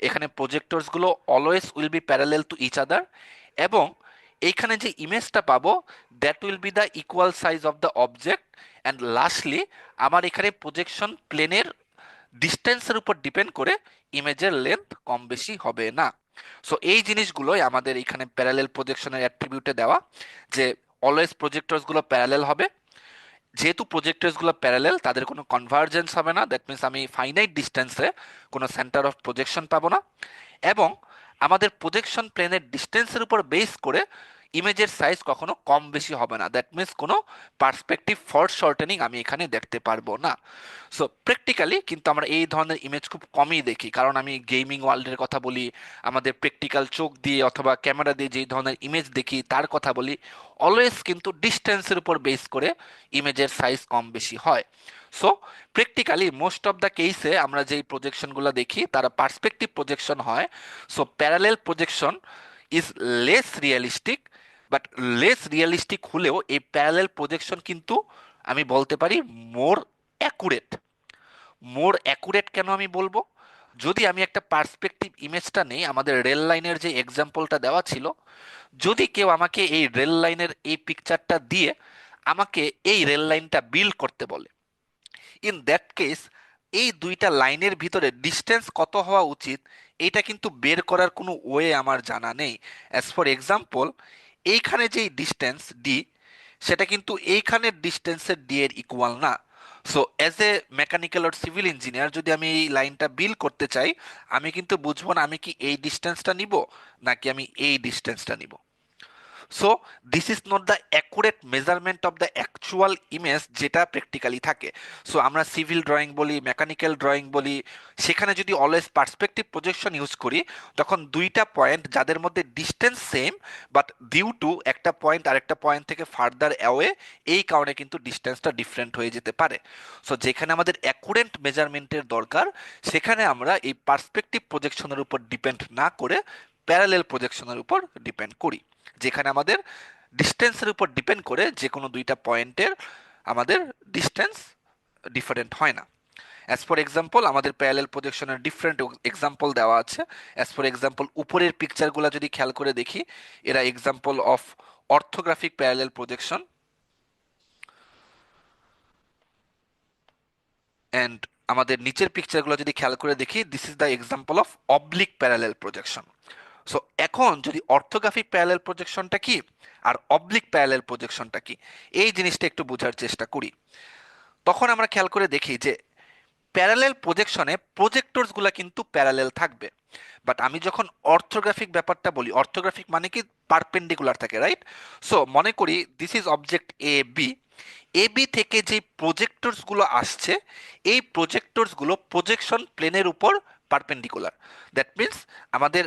এখানে প্রজেক্টরসগুলো always will be parallel to each other, এবং এইখানে যে ইমেজটা পাবো that will be the equal size of the object. And lastly, আমার এখানে প্রজেকশন প্লেনের ডিস্টেন্সের উপর ডিপেন্ড করে ইমেজের লেন্থ কম বেশি হবে না। সো এই জিনিসগুলোই আমাদের এখানে প্যারালেল প্রজেকশনের অ্যাট্রিবিউটে দেওয়া, যে অলওয়েজ প্রজেক্টরসগুলো প্যারালেল হবে। যেহেতু প্রজেক্টরসগুলো প্যারালেল, তাদের কোনো কনভার্জেন্স হবে না, দ্যাট মিনস আমি ফাইনাইট ডিস্টেন্সে কোনো সেন্টার অফ প্রজেকশন পাবো না। এবং আমাদের প্রজেকশন প্লেনের ডিস্টেন্সের উপর বেস করে ইমেজের সাইজ কখনো কম বেশি হবে না, দ্যাট মিনস কোনো পার্সপেক্টিভ ফরশর্টেনিং আমি এখানে দেখতে পারবো না। সো প্র্যাকটিক্যালি কিন্তু আমরা এই ধরনের ইমেজ খুব কমই দেখি, কারণ আমি গেমিং ওয়ার্ল্ডের কথা বলি, আমাদের প্র্যাকটিক্যাল চোখ দিয়ে অথবা ক্যামেরা দিয়ে যেই ধরনের ইমেজ দেখি তার কথা বলি, অলওয়েজ কিন্তু ডিস্টেন্সের উপর বেস করে ইমেজের সাইজ কম বেশি হয়। So practically most of the কেসে আমরা যেই প্রজেকশনগুলো দেখি তারা পার্সপেক্টিভ প্রজেকশন হয়। So parallel projection is less realistic, but less realistic হলেও এই প্যারালেল প্রজেকশন কিন্তু আমি বলতে পারি মোর অ্যাকুরেট। মোর অ্যাকুরেট কেন আমি বলবো? যদি আমি একটা পার্সপেক্টিভ ইমেজটা নেই, আমাদের রেল লাইনের যে এক্সাম্পলটা দেওয়া ছিল, যদি কেউ আমাকে এই রেল লাইনের এই পিকচারটা দিয়ে আমাকে এই রেল লাইনটা বিল্ড করতে বলে, ইন দ্যাট কেস এই দুইটা লাইনের ভিতরে ডিস্টেন্স কত হওয়া উচিত এটা কিন্তু বের করার কোনো ওয়ে আমার জানা নেই। অ্যাজ ফর এক্সাম্পল, এইখানে যেই ডিস্টেন্স ডি, সেটা কিন্তু এইখানের ডিস্টেন্সের ডি এর ইকুয়াল না। So as a mechanical or civil engineer যদি আমি এই লাইনটা বিল্ড করতে চাই, আমি কিন্তু বুঝবো না আমি কি এই ডিস্টেন্সটা নিব নাকি আমি এই ডিস্টেন্সটা নিব। So this is not the accurate measurement of the actual image যেটা প্র্যাকটিক্যালি থাকে। সো আমরা সিভিল ড্রয়িং বলি, মেকানিক্যাল ড্রয়িং বলি, সেখানে যদি অলওয়েজ পার্সপেক্টিভ প্রজেকশন ইউজ করি, তখন দুইটা পয়েন্ট যাদের মধ্যে distance same, but due to একটা পয়েন্ট আরেকটা পয়েন্ট থেকে ফার্দার অ্যাওয়ে, এই কারণে কিন্তু ডিস্টেন্সটা ডিফারেন্ট হয়ে যেতে পারে। সো যেখানে আমাদের অ্যাকুরেট মেজারমেন্টের দরকার, সেখানে আমরা এই পার্সপেক্টিভ প্রজেকশনের উপর ডিপেন্ড না করে প্যারালেল প্রজেকশনের উপর ডিপেন্ড করি, যেখানে আমাদের ডিস্টেন্সের উপর ডিপেন্ড করে যে কোনো দুইটা পয়েন্টের আমাদের ডিস্টেন্স ডিফারেন্ট হয় না। অ্যাজ ফর এক্সাম্পল, আমাদের প্যারালেল প্রজেকশনের ডিফারেন্ট এক্সাম্পল দেওয়া আছে। অ্যাজ ফর এক্সাম্পল, উপরের পিকচারগুলো যদি খেয়াল করে দেখি, এরা example of orthographic parallel projection. And আমাদের নিচের পিকচারগুলো যদি খেয়াল করে দেখি, this is the example of oblique parallel projection. So এখন যদি অর্থোগ্রাফিক প্যারালেল প্রজেকশনটা কি আর অবলিক প্যারালেল প্রজেকশনটা কি, এই জিনিসটা একটু বোঝার চেষ্টা করি, তখন আমরা খেয়াল করে দেখি যে প্যারালেল প্রজেকশনে প্রজেক্টরসগুলো কিন্তু প্যারালেল থাকবে। বাট আমি যখন অর্থোগ্রাফিক ব্যাপারটা বলি, অর্থোগ্রাফিক মানে কি পারপেন্ডিকুলার থাকে, রাইট? সো মনে করি this is object A B, A B থেকে যে প্রজেক্টরসগুলো আসছে, এই প্রজেক্টরসগুলো প্রজেকশন প্লেনের উপর পারপেন্ডিকুলার। দ্যাট মিনস আমাদের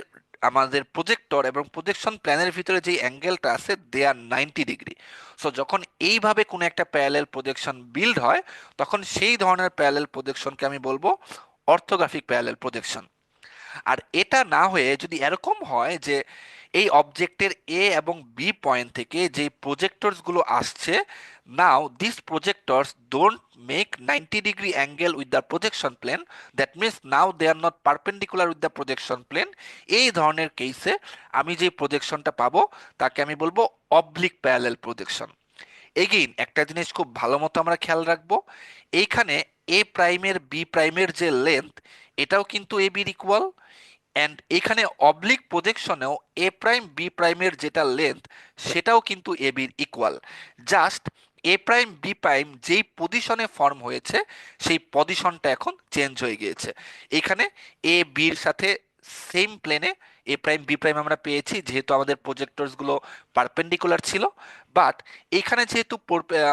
আমাদের প্রজেক্টর এবং প্রজেকশন প্ল্যানের ভিতরে যে অ্যাঙ্গেলটা আছে দে আর 90 ডিগ্রি। সো যখন এইভাবে কোনো একটা প্যারালেল প্রজেকশন বিল্ড হয়, তখন সেই ধরনের প্যারালেল প্রজেকশনকে আমি বলবো অর্থোগ্রাফিক প্যারালেল প্রজেকশন। আর এটা না হয়ে যদি এরকম হয় যে এই অবজেক্টের এ এবং বি পয়েন্ট থেকে যে প্রজেক্টরসগুলো আসছে, now this projectors don't make 90 degree angle with the projection plane, that means now they are not perpendicular with the projection plane, এই ধরনের কেসে আমি যে প্রজেকশনটা পাবো তাকে আমি বলবো অবলিক প্যারালেল প্রজেকশন। এগেইন একটা জিনিস খুব ভালো মতো আমরা খেয়াল রাখবো, এইখানে এ প্রাইমের বি প্রাইমের যে লেন্থ, এটাও কিন্তু এ বির ইকুয়াল, অ্যান্ড এখানে অবলিক প্রজেকশনেও এ প্রাইম বি প্রাইমের যেটা লেন্থ সেটাও কিন্তু এ বির equal. Just a prime B prime যেই পজিশনে ফর্ম হয়েছে সেই পজিশনটা এখন চেঞ্জ হয়ে গিয়েছে। এখানে এ বির সাথে সেম প্লেনে এ প্রাইম বি প্রাইম আমরা পেয়েছি যেহেতু আমাদের প্রজেক্টরসগুলো পারপেন্ডিকুলার ছিল। বাট এখানে যেহেতু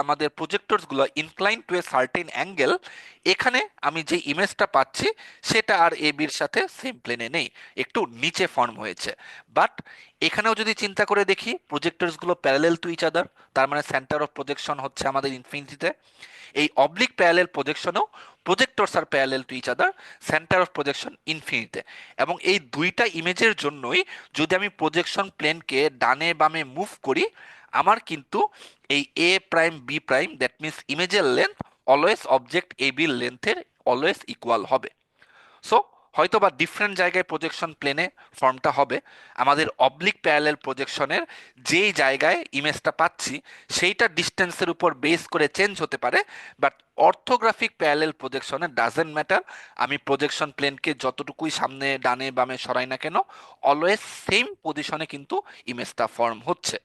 আমাদের প্রজেক্টরসগুলো incline to a certain angle, এখানে আমি যে ইমেজটা পাচ্ছি সেটা আর এ বির সাথে সেম প্লেনে নেই, একটু নিচে ফর্ম হয়েছে। বাট এখানেও যদি চিন্তা করে দেখি প্রজেক্টরসগুলো প্যারালেল টু ইচ আদার, তার মানে সেন্টার অফ প্রজেকশন হচ্ছে আমাদের ইনফিনিটিতে। এই অবলিক প্যারালেল প্রজেকশনেও projectors are parallel to each other, centre of projection ইনফিনিটিতে। এবং এই দুইটা ইমেজের জন্যই যদি আমি প্রজেকশন প্লেনকে ডানে বামে মুভ করি, আমার কিন্তু এই A prime B prime that means ইমেজের লেন্থ অলওয়েজ অবজেক্ট এ বির লেন্থের অলওয়েজ ইকুয়াল হবে। সো হয়তো বা ডিফারেন্ট জায়গায় প্রজেকশন প্লেনে ফর্মটা হবে, আমাদের অবলিক প্যারালেল প্রজেকশনের যেই জায়গায় ইমেজটা পাচ্ছি সেইটা ডিস্টেন্সের উপর বেস করে চেঞ্জ হতে পারে। বাট অর্থোগ্রাফিক প্যারালেল প্রজেকশনে ডাজেন্ট ম্যাটার, আমি প্রজেকশন প্লেনকে যতটুকুই সামনে ডানে বামে সরাই না কেন অলওয়েজ সেম পজিশনে কিন্তু ইমেজটা ফর্ম হচ্ছে।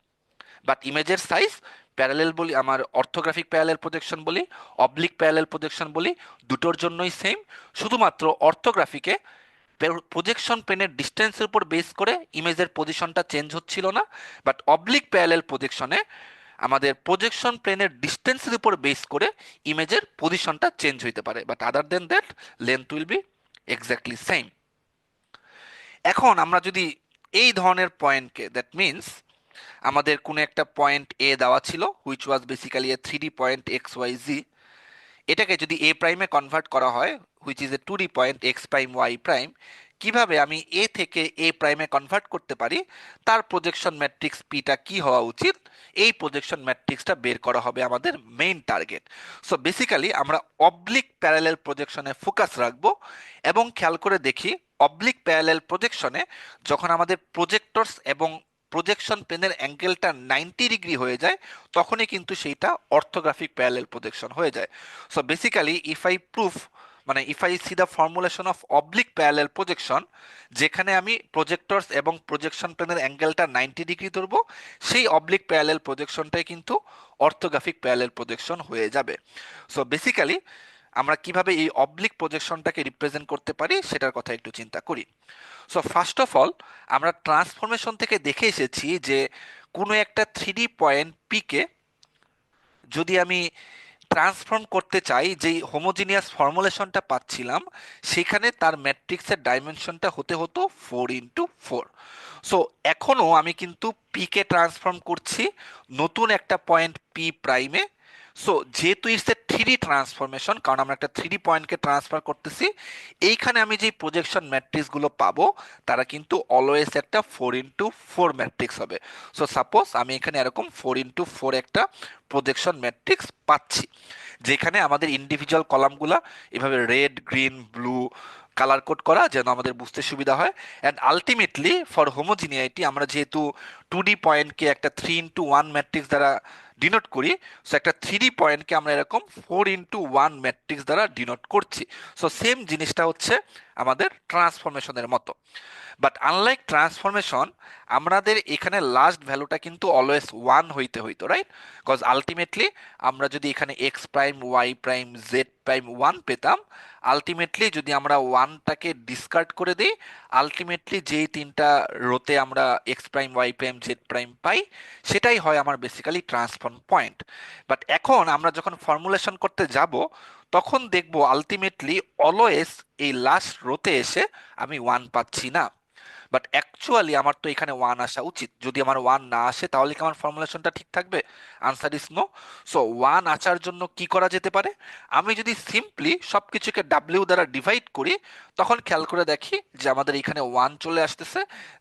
বাট ইমেজের সাইজ প্যারালেল বলি, আমার অর্থোগ্রাফিক প্যারালেল প্রজেকশন বলি, অবলিক প্যারালেল প্রজেকশন বলি, দুটোর জন্যই সেম। শুধুমাত্র অর্থোগ্রাফিকে প্রজেকশন প্লেনের ডিস্টেন্সের উপর বেস করে ইমেজের পজিশনটা চেঞ্জ হচ্ছিল না। বাট অবলিক প্যারালেল প্রজেকশনে আমাদের প্রজেকশন প্লেনের ডিস্টেন্সের উপর বেস করে ইমেজের পজিশনটা চেঞ্জ হইতে পারে, but other than that length will be exactly same. এখন আমরা যদি এই ধরনের পয়েন্টকে, দ্যাট মিনস আমাদের কোনো একটা পয়েন্ট এ দেওয়া ছিল which was basically a 3D point X Y Z, এটাকে যদি এ প্রাইমে কনভার্ট করা হয় which is a 2D point X prime Y prime, কিভাবে আমি এ থেকে এ প্রাইমে কনভার্ট করতে পারি, তার প্রজেকশন ম্যাট্রিক্স পিটা কি হওয়া উচিত, এই প্রজেকশন ম্যাট্রিক্সটা বের করা হবে আমাদের মেইন টার্গেট। সো বেসিক্যালি আমরা অবলিক প্যারালেল প্রজেকশনে ফোকাস রাখবো এবং খেয়াল করে দেখি অবলিক প্যারালেল প্রজেকশনে যখন আমাদের প্রজেক্টরস এবং প্রজেকশন প্লেনের অ্যাঙ্গেলটা 90 ডিগ্রি হয়ে যায় তখনই কিন্তু সেইটা অর্থোগ্রাফিক প্যারালেল প্রজেকশন হয়ে যায়। So basically if I proof, মানে if I see the formulation of oblique parallel projection, যেখানে আমি প্রজেক্টরস এবং প্রজেকশন প্লেনের অ্যাঙ্গেলটা 90 ডিগ্রি ধরবো, সেই অবলিক প্যারালেল প্রজেকশনটাই কিন্তু অর্থোগ্রাফিক প্যারালেল প্রজেকশন হয়ে যাবে। সো বেসিক্যালি আমরা কিভাবে এই অবলিক প্রজেকশনটাকে রিপ্রেজেন্ট করতে পারি সেটার কথা একটু চিন্তা করি। সো ফার্স্ট অফ অল আমরা ট্রান্সফরমেশন থেকে দেখে এসেছি যে কোনো একটা 3D পয়েন্ট পিকে যদি আমি ট্রান্সফর্ম করতে চাই, যেই হোমোজিনিয়াস ফর্মুলেশনটা পাচ্ছিলাম সেখানে তার ম্যাট্রিক্সের ডাইমেনশনটা হতে হতো 4x4। সো এখনও আমি কিন্তু পিকে ট্রান্সফর্ম করছি নতুন একটা পয়েন্ট পি প্রাইমে। সো যেহেতু ইটস এ 3D ট্রান্সফরমেশন, কারণ আমরা একটা 3D পয়েন্টকে ট্রান্সফার করতেছি, এইখানে আমি যে প্রজেকশন ম্যাট্রিক্সগুলো পাবো তারা কিন্তু অলওয়েজ একটা 4x4 ম্যাট্রিক্স হবে। সো সাপোজ আমি এখানে এরকম 4x4 একটা প্রজেকশন ম্যাট্রিক্স পাচ্ছি, যেখানে আমাদের ইন্ডিভিজুয়াল কলামগুলা এভাবে red green blue colour code করা যেন আমাদের বুঝতে সুবিধা হয়। অ্যান্ড আলটিমেটলি ফর হোমোজিনিয়াইটি আমরা যেহেতু 2D পয়েন্টকে একটা 3x1 ম্যাট্রিক্স দ্বারা ডিনোট করি, সো একটা 3D পয়েন্টকে আমরা এরকম 4x1 ম্যাট্রিক্স দ্বারা ডিনোট করছি। সো সেম জিনিসটা হচ্ছে আমাদের ট্রান্সফরমেশনের মতো। বাট আনলাইক ট্রান্সফরমেশন, আমাদের এখানে লাস্ট ভ্যালুটা কিন্তু অলওয়েজ 1 হইতে হইতো, রাইট? বিকজ আলটিমেটলি আমরা যদি এখানে X prime Y prime Z prime 1 পেতাম, আলটিমেটলি যদি আমরা 1টাকে ডিসকার্ড করে দিই, আলটিমেটলি যেই তিনটা রোতে আমরা X prime Y prime Z prime পাই সেটাই হয় আমার বেসিক্যালি ট্রান্সফর্ম পয়েন্ট। বাট এখন আমরা যখন ফর্মুলেশন করতে যাব তখন দেখবো আলটিমেটলি অলওয়েজ এই লাস্ট রোতে এসে আমি 1 পাচ্ছি না। বাট অ্যাকচুয়ালি আমার তো এখানে 1 আসা উচিত। যদি আমার 1 না আসে তাহলে কি আমার ফর্মুলেশনটা ঠিক থাকবে? Answer is no. সো 1 আসার জন্য কি করা যেতে পারে? আমি যদি সিম্পলি সবকিছুকে ডাব্লিউ দ্বারা ডিভাইড করি তখন খেয়াল করে দেখি যে আমাদের এখানে 1 চলে আসতেছে,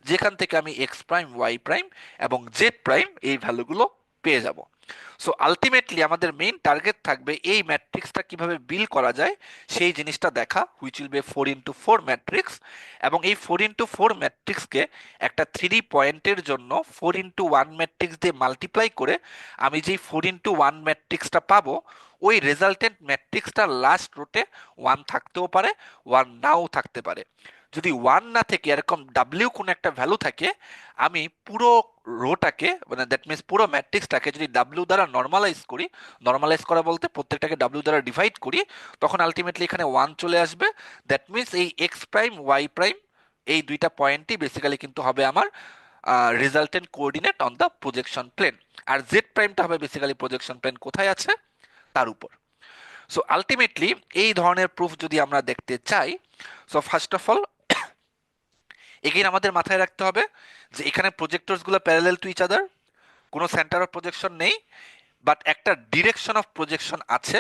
যেখান থেকে আমি এক্স প্রাইম ওয়াই প্রাইম এবং জেড প্রাইম এই ভ্যালুগুলো পেয়ে যাব। সো আলটিমেটলি আমাদের মেইন টার্গেট থাকবে এই ম্যাট্রিক্সটা কিভাবে বিল করা যায় সেই জিনিসটা দেখা, which will be 4x4 matrix. এবং এই 4x4 ম্যাট্রিক্সকে একটা 3D পয়েন্টের জন্য 4x1 ম্যাট্রিক্স দিয়ে মাল্টিপ্লাই করে আমি যেই 4x1 ম্যাট্রিক্সটা পাবো ওই রেজাল্টেন্ট ম্যাট্রিক্সটা লাস্ট রোটে 1 থাকতেও পারে, 1 নাও থাকতে পারে। যদি 1 না থেকে এরকম ডাব্লিউ কোনো একটা ভ্যালু থাকে, আমি পুরো রোটাকে মানে দ্যাট মিনস পুরো ম্যাট্রিক্সটাকে যদি ডাব্লিউ দ্বারা নর্মালাইজ করি, নর্মালাইজ করা বলতে প্রত্যেকটাকে ডাব্লিউ দ্বারা ডিভাইড করি, তখন আলটিমেটলি এখানে 1 চলে আসবে। দ্যাট মিনস এই এক্স প্রাইম ওয়াই প্রাইম এই দুইটা পয়েন্টই বেসিক্যালি কিন্তু হবে আমার resultant coordinate on the projection plane. আর জেড প্রাইমটা হবে বেসিক্যালি প্রজেকশন প্লেন কোথায় আছে তার উপর। সো আলটিমেটলি এই ধরনের প্রুফ যদি আমরা দেখতে চাই, so first of all again আমাদের মাথায় রাখতে হবে যে এখানে প্রজেক্টরস গুলো প্যারালাল টু ইচ আদার, কোনো সেন্টার অফ প্রজেকশন নেই, বাট একটা ডিরেকশন অফ প্রজেকশন আছে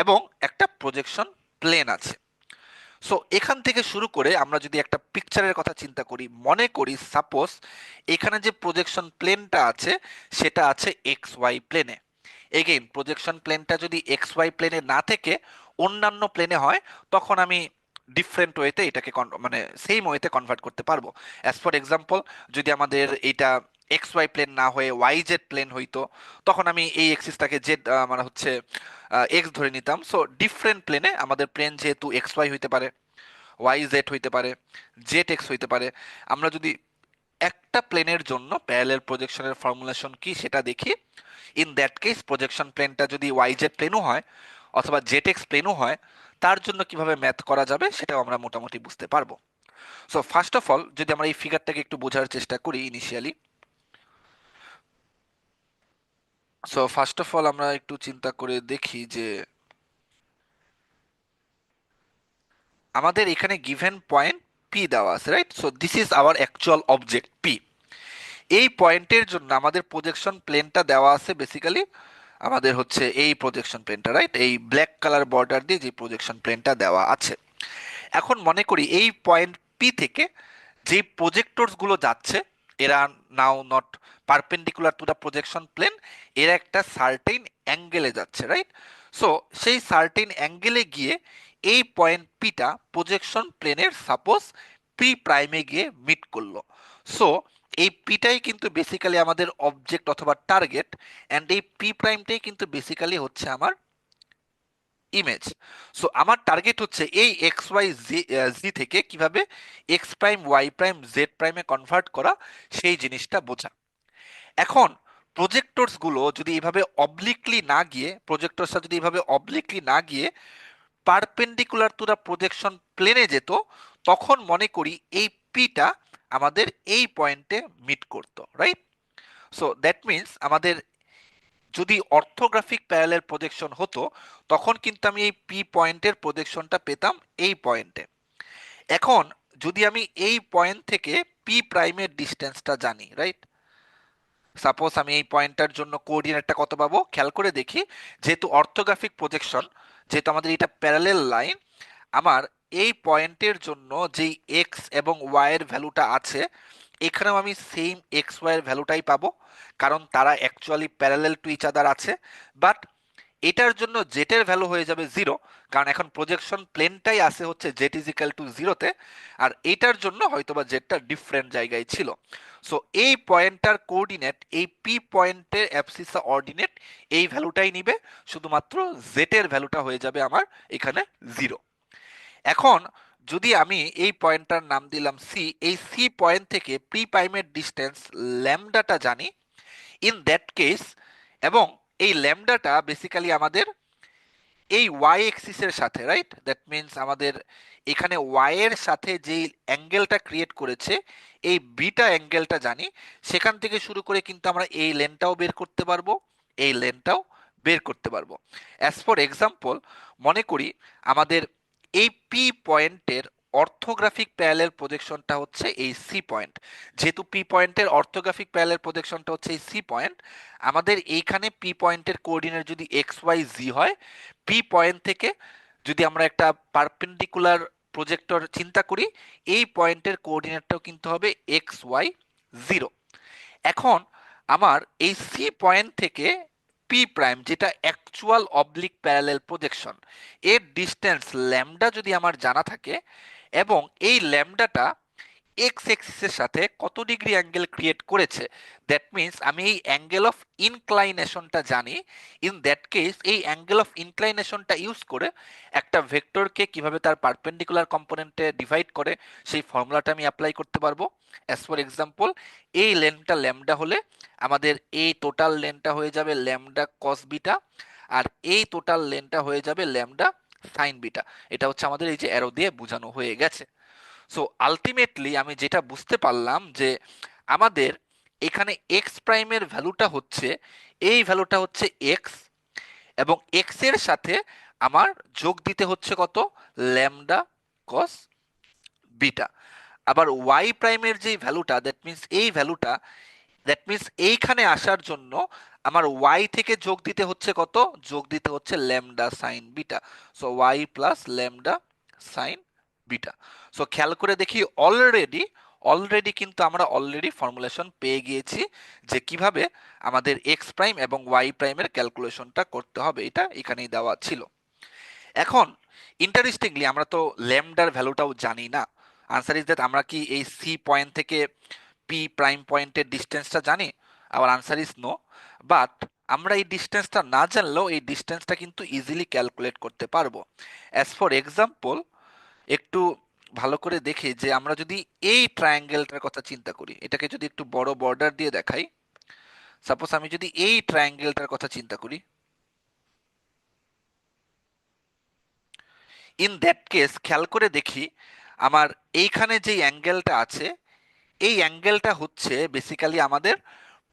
এবং একটা প্রজেকশন প্লেন আছে। সো এখান থেকে শুরু করে আমরা যদি একটা পিকচারের কথা চিন্তা করি, মনে করি সাপোজ এখানে যে প্রজেকশন প্লেনটা আছে সেটা আছে এক্স ওয়াই প্লেনে। এগেইন প্রজেকশন প্লেনটা যদি এক্স ওয়াই প্লেনে না থেকে অন্যান্য প্লেনে হয়, তখন আমি ডিফারেন্ট ওয়েতে এটাকে মানে সেম ওয়েতে কনভার্ট করতে পারবো। অ্যাজ ফর এক্সাম্পল, যদি আমাদের এটা এক্স ওয়াই প্লেন না হয়ে ওয়াই জেড প্লেন হইতো, তখন আমি এই এক্সিসটাকে জেড মানে হচ্ছে এক্স ধরে নিতাম। সো ডিফারেন্ট প্লেনে আমাদের প্লেন যেহেতু এক্স ওয়াই হইতে পারে, ওয়াই জেড হইতে পারে, জেড এক্স হইতে পারে, আমরা যদি একটা প্লেনের জন্য প্যারালাল প্রজেকশনের ফর্মুলেশন কি সেটা দেখি, ইন দ্যাট কেস প্রজেকশন প্লেনটা যদি ওয়াই জেড প্লেনও হয় অথবা জেড এক্স প্লেনও হয়, তার জন্য কিভাবে ম্যাথ করা যাবে সেটাও আমরা মোটামুটি বুঝতে পারবো। সো ফার্স্ট অফ অল যদি আমরা এই ফিগারটাকে একটু বোঝার চেষ্টা করি initially, so first of all আমরা একটু চিন্তা করে দেখি যে আমাদের এখানে গিভেন পয়েন্ট পি দেওয়া আছে, right? So this is our actual object P. এই পয়েন্টের জন্য আমাদের প্রজেকশন প্লেনটা দেওয়া আছে বেসিক্যালি আমাদের হচ্ছে এই প্রজেকশন প্লেনটা, রাইট? এই ব্ল্যাক কালার বর্ডার দিয়ে যে প্রজেকশন প্লেনটা দেওয়া আছে। এখন মনে করি এই পয়েন্ট পি থেকে যে প্রজেক্টরস গুলো যাচ্ছে, এরা now not perpendicular to the projection plane, এরা একটা সার্টেইন অ্যাঙ্গেলে যাচ্ছে, রাইট? সো সেই সার্টেইন অ্যাঙ্গেলে গিয়ে এই পয়েন্ট পিটা প্রজেকশন প্লেনের সাপোজ পি প্রাইমে গিয়ে মিট করলো। সো এই পিটাই কিন্তু বেসিক্যালি আমাদের অবজেক্ট অথবা টার্গেট, অ্যান্ড এই পি প্রাইমটাই কিন্তু বেসিক্যালি হচ্ছে আমার ইমেজ। সো আমার টার্গেট হচ্ছে এই এক্স ওয়াই জি থেকে কিভাবে X prime Y prime Z প্রাইমে কনভার্ট করা, সেই জিনিসটা বোঝা। এখন প্রজেক্টরস গুলো যদি এভাবে অবলিকলি না গিয়ে, প্রজেক্টরসটা যদি এভাবে অবলিকলি না গিয়ে পারপেন্ডিকুলার টু দ্য প্রজেকশন প্লেনে যেত, তখন মনে করি এই পিটা আমাদের এই পয়েন্টে মিট করতো, রাইট? সো দ্যাট মিনস আমাদের যদি অর্থোগ্রাফিক প্যারালাল প্রজেকশন হতো, তখন কিন্তু আমি এই পি পয়েন্টের প্রজেকশনটা পেতাম এই পয়েন্টে। এখন যদি আমি এই পয়েন্ট থেকে পি প্রাইমের ডিস্টেন্সটা জানি, রাইট? সাপোজ আমি এই পয়েন্টটার জন্য কোঅর্ডিনেটটা কত পাবো খেয়াল করে দেখি। যেহেতু অর্থোগ্রাফিক প্রজেকশন, যেহেতু আমাদের এটা প্যারালাল লাইন, আমার এই পয়েন্টের জন্য যেই এক্স এবং ওয়াই এর ভ্যালুটা আছে, এখানেও আমি সেম এক্স ওয়াই এর ভ্যালুটাই পাবো, কারণ তারা actually parallel to each other আছে। বাট এটার জন্য জেটের ভ্যালু হয়ে যাবে 0, কারণ এখন প্রজেকশন প্লেনটাই আসে হচ্ছে জেট ইজ ইকাল টু 0-তে, আর এটার জন্য হয়তোবা জেটটা ডিফারেন্ট জায়গায় ছিল। সো এই পয়েন্টটার কোঅর্ডিনেট এই পি পয়েন্টের অ্যাবসিসা অর্ডিনেট এই ভ্যালুটাই নিবে, শুধুমাত্র জেটের ভ্যালুটা হয়ে যাবে আমার এখানে 0। এখন যদি আমি এই পয়েন্টটার নাম দিলাম সি, এই সি পয়েন্ট থেকে পি প্রাইমের ডিস্টেন্স ল্যামডাটা জানি, ইন দ্যাট কেস, এবং এই ল্যামডাটা বেসিক্যালি আমাদের এই ওয়াই এক্সিসের সাথে, রাইট? দ্যাট মিনস আমাদের এখানে ওয়াই এর সাথে যেই অ্যাঙ্গেলটা ক্রিয়েট করেছে এই বিটা অ্যাঙ্গেলটা জানি, সেখান থেকে শুরু করে কিন্তু আমরা এই লেনটাও বের করতে পারবো, এই লেনটাও বের করতে পারবো। অ্যাজ ফর এক্সাম্পল, মনে করি আমাদের এই পি পয়েন্টের অর্থোগ্রাফিক প্যারালাল প্রজেকশনটা হচ্ছে এই সি পয়েন্ট। যেহেতু পি পয়েন্টের অর্থোগ্রাফিক প্যারালাল প্রজেকশনটা হচ্ছে এই সি পয়েন্ট, আমাদের এইখানে পি পয়েন্টের কোঅর্ডিনেট যদি এক্স ওয়াই জি হয়, পি পয়েন্ট থেকে যদি আমরা একটা পারপেন্ডিকুলার প্রজেক্টর চিন্তা করি, এই পয়েন্টের কোঅর্ডিনেটটাও কিন্তু হবে এক্স ওয়াই 0। এখন আমার এই সি পয়েন্ট থেকে পি প্রাইম, যেটা অ্যাকচুয়াল অবলিক প্যারালাল প্রজেকশন, এর ডিস্টেন্স ল্যামডা যদি আমার জানা থাকে, এবং এই ল্যামডাটা এক্স এক্সিসের সাথে কত ডিগ্রি অ্যাঙ্গেল ক্রিয়েট করেছে। দ্যাট মিন্স আমি এই অ্যাঙ্গেল অফ ইনক্লাইনেশনটা জানি। ইন দ্যাট কেস এই অ্যাঙ্গেল অফ ইনক্লাইনেশনটা ইউজ করে একটা ভেক্টরকে কিভাবে তার পারপেন্ডিকুলার কম্পোনেন্টে ডিভাইড করে সেই ফর্মুলাটা আমি অ্যাপ্লাই করতে পারবো। অ্যাজ ফর এক্সাম্পল, এই লেন্থটা ল্যামডা হলে আমাদের এই টোটাল লেন্থটা হয়ে যাবে ল্যামডা কস বিটা, আর এই টোটাল লেন্থটা হয়ে যাবে ল্যামডা সাইন বিটা। এটা হচ্ছে আমাদের এই যে অ্যারো দিয়ে বোঝানো হয়ে গেছে। সো আলটিমেটলি আমি যেটা বুঝতে পারলাম যে আমাদের এখানে এক্স প্রাইমের ভ্যালুটা হচ্ছে, এই ভ্যালুটা হচ্ছে এক্স, এবং এক্স এর সাথে আমার যোগ দিতে হচ্ছে কত, ল্যামডা কস বিটা। আবার ওয়াই প্রাইমের যে ভ্যালুটা, দ্যাট মিন্স এই ভ্যালুটা, দ্যাট মিন্স এইখানে আসার জন্য আমার ওয়াই থেকে যোগ দিতে হচ্ছে কত, যোগ দিতে হচ্ছে lambda sine beta. So Y plus lambda sine beta. So খেয়াল করে দেখি অলরেডি অলরেডি কিন্তু আমরা অলরেডি ফর্মুলেশন পেয়ে গিয়েছি যে কিভাবে আমাদের এক্স প্রাইম এবং ওয়াই প্রাইমের ক্যালকুলেশনটা করতে হবে, এটা এখানেই দেওয়া ছিল। এখন ইন্টারেস্টিংলি আমরা তো ল্যামডার ভ্যালুটাও জানি না। আনসার ইজ দ্যাট আমরা কি এই সি পয়েন্ট থেকে পি প্রাইম পয়েন্টের ডিস্টেন্সটা জানি? Our answer is no. But আমরা এই ডিস্টেন্সটা না জানলেও এই ডিস্টেন্সটা কিন্তু ইজিলি ক্যালকুলেট করতে পারবো। অ্যাজ ফর এক্সাম্পল, একটু ভালো করে দেখি যে আমরা যদি এই ট্রায়াঙ্গেলটার কথা চিন্তা করি, এটাকে যদি একটু বড় বর্ডার দিয়ে দেখাই, সাপোজ আমি যদি এই ট্রায়াঙ্গেলটার কথা চিন্তা করি, ইন দ্যাট কেস খেয়াল করে দেখি আমার এইখানে যে অ্যাঙ্গেলটা আছে, এই অ্যাঙ্গেলটা হচ্ছে বেসিক্যালি আমাদের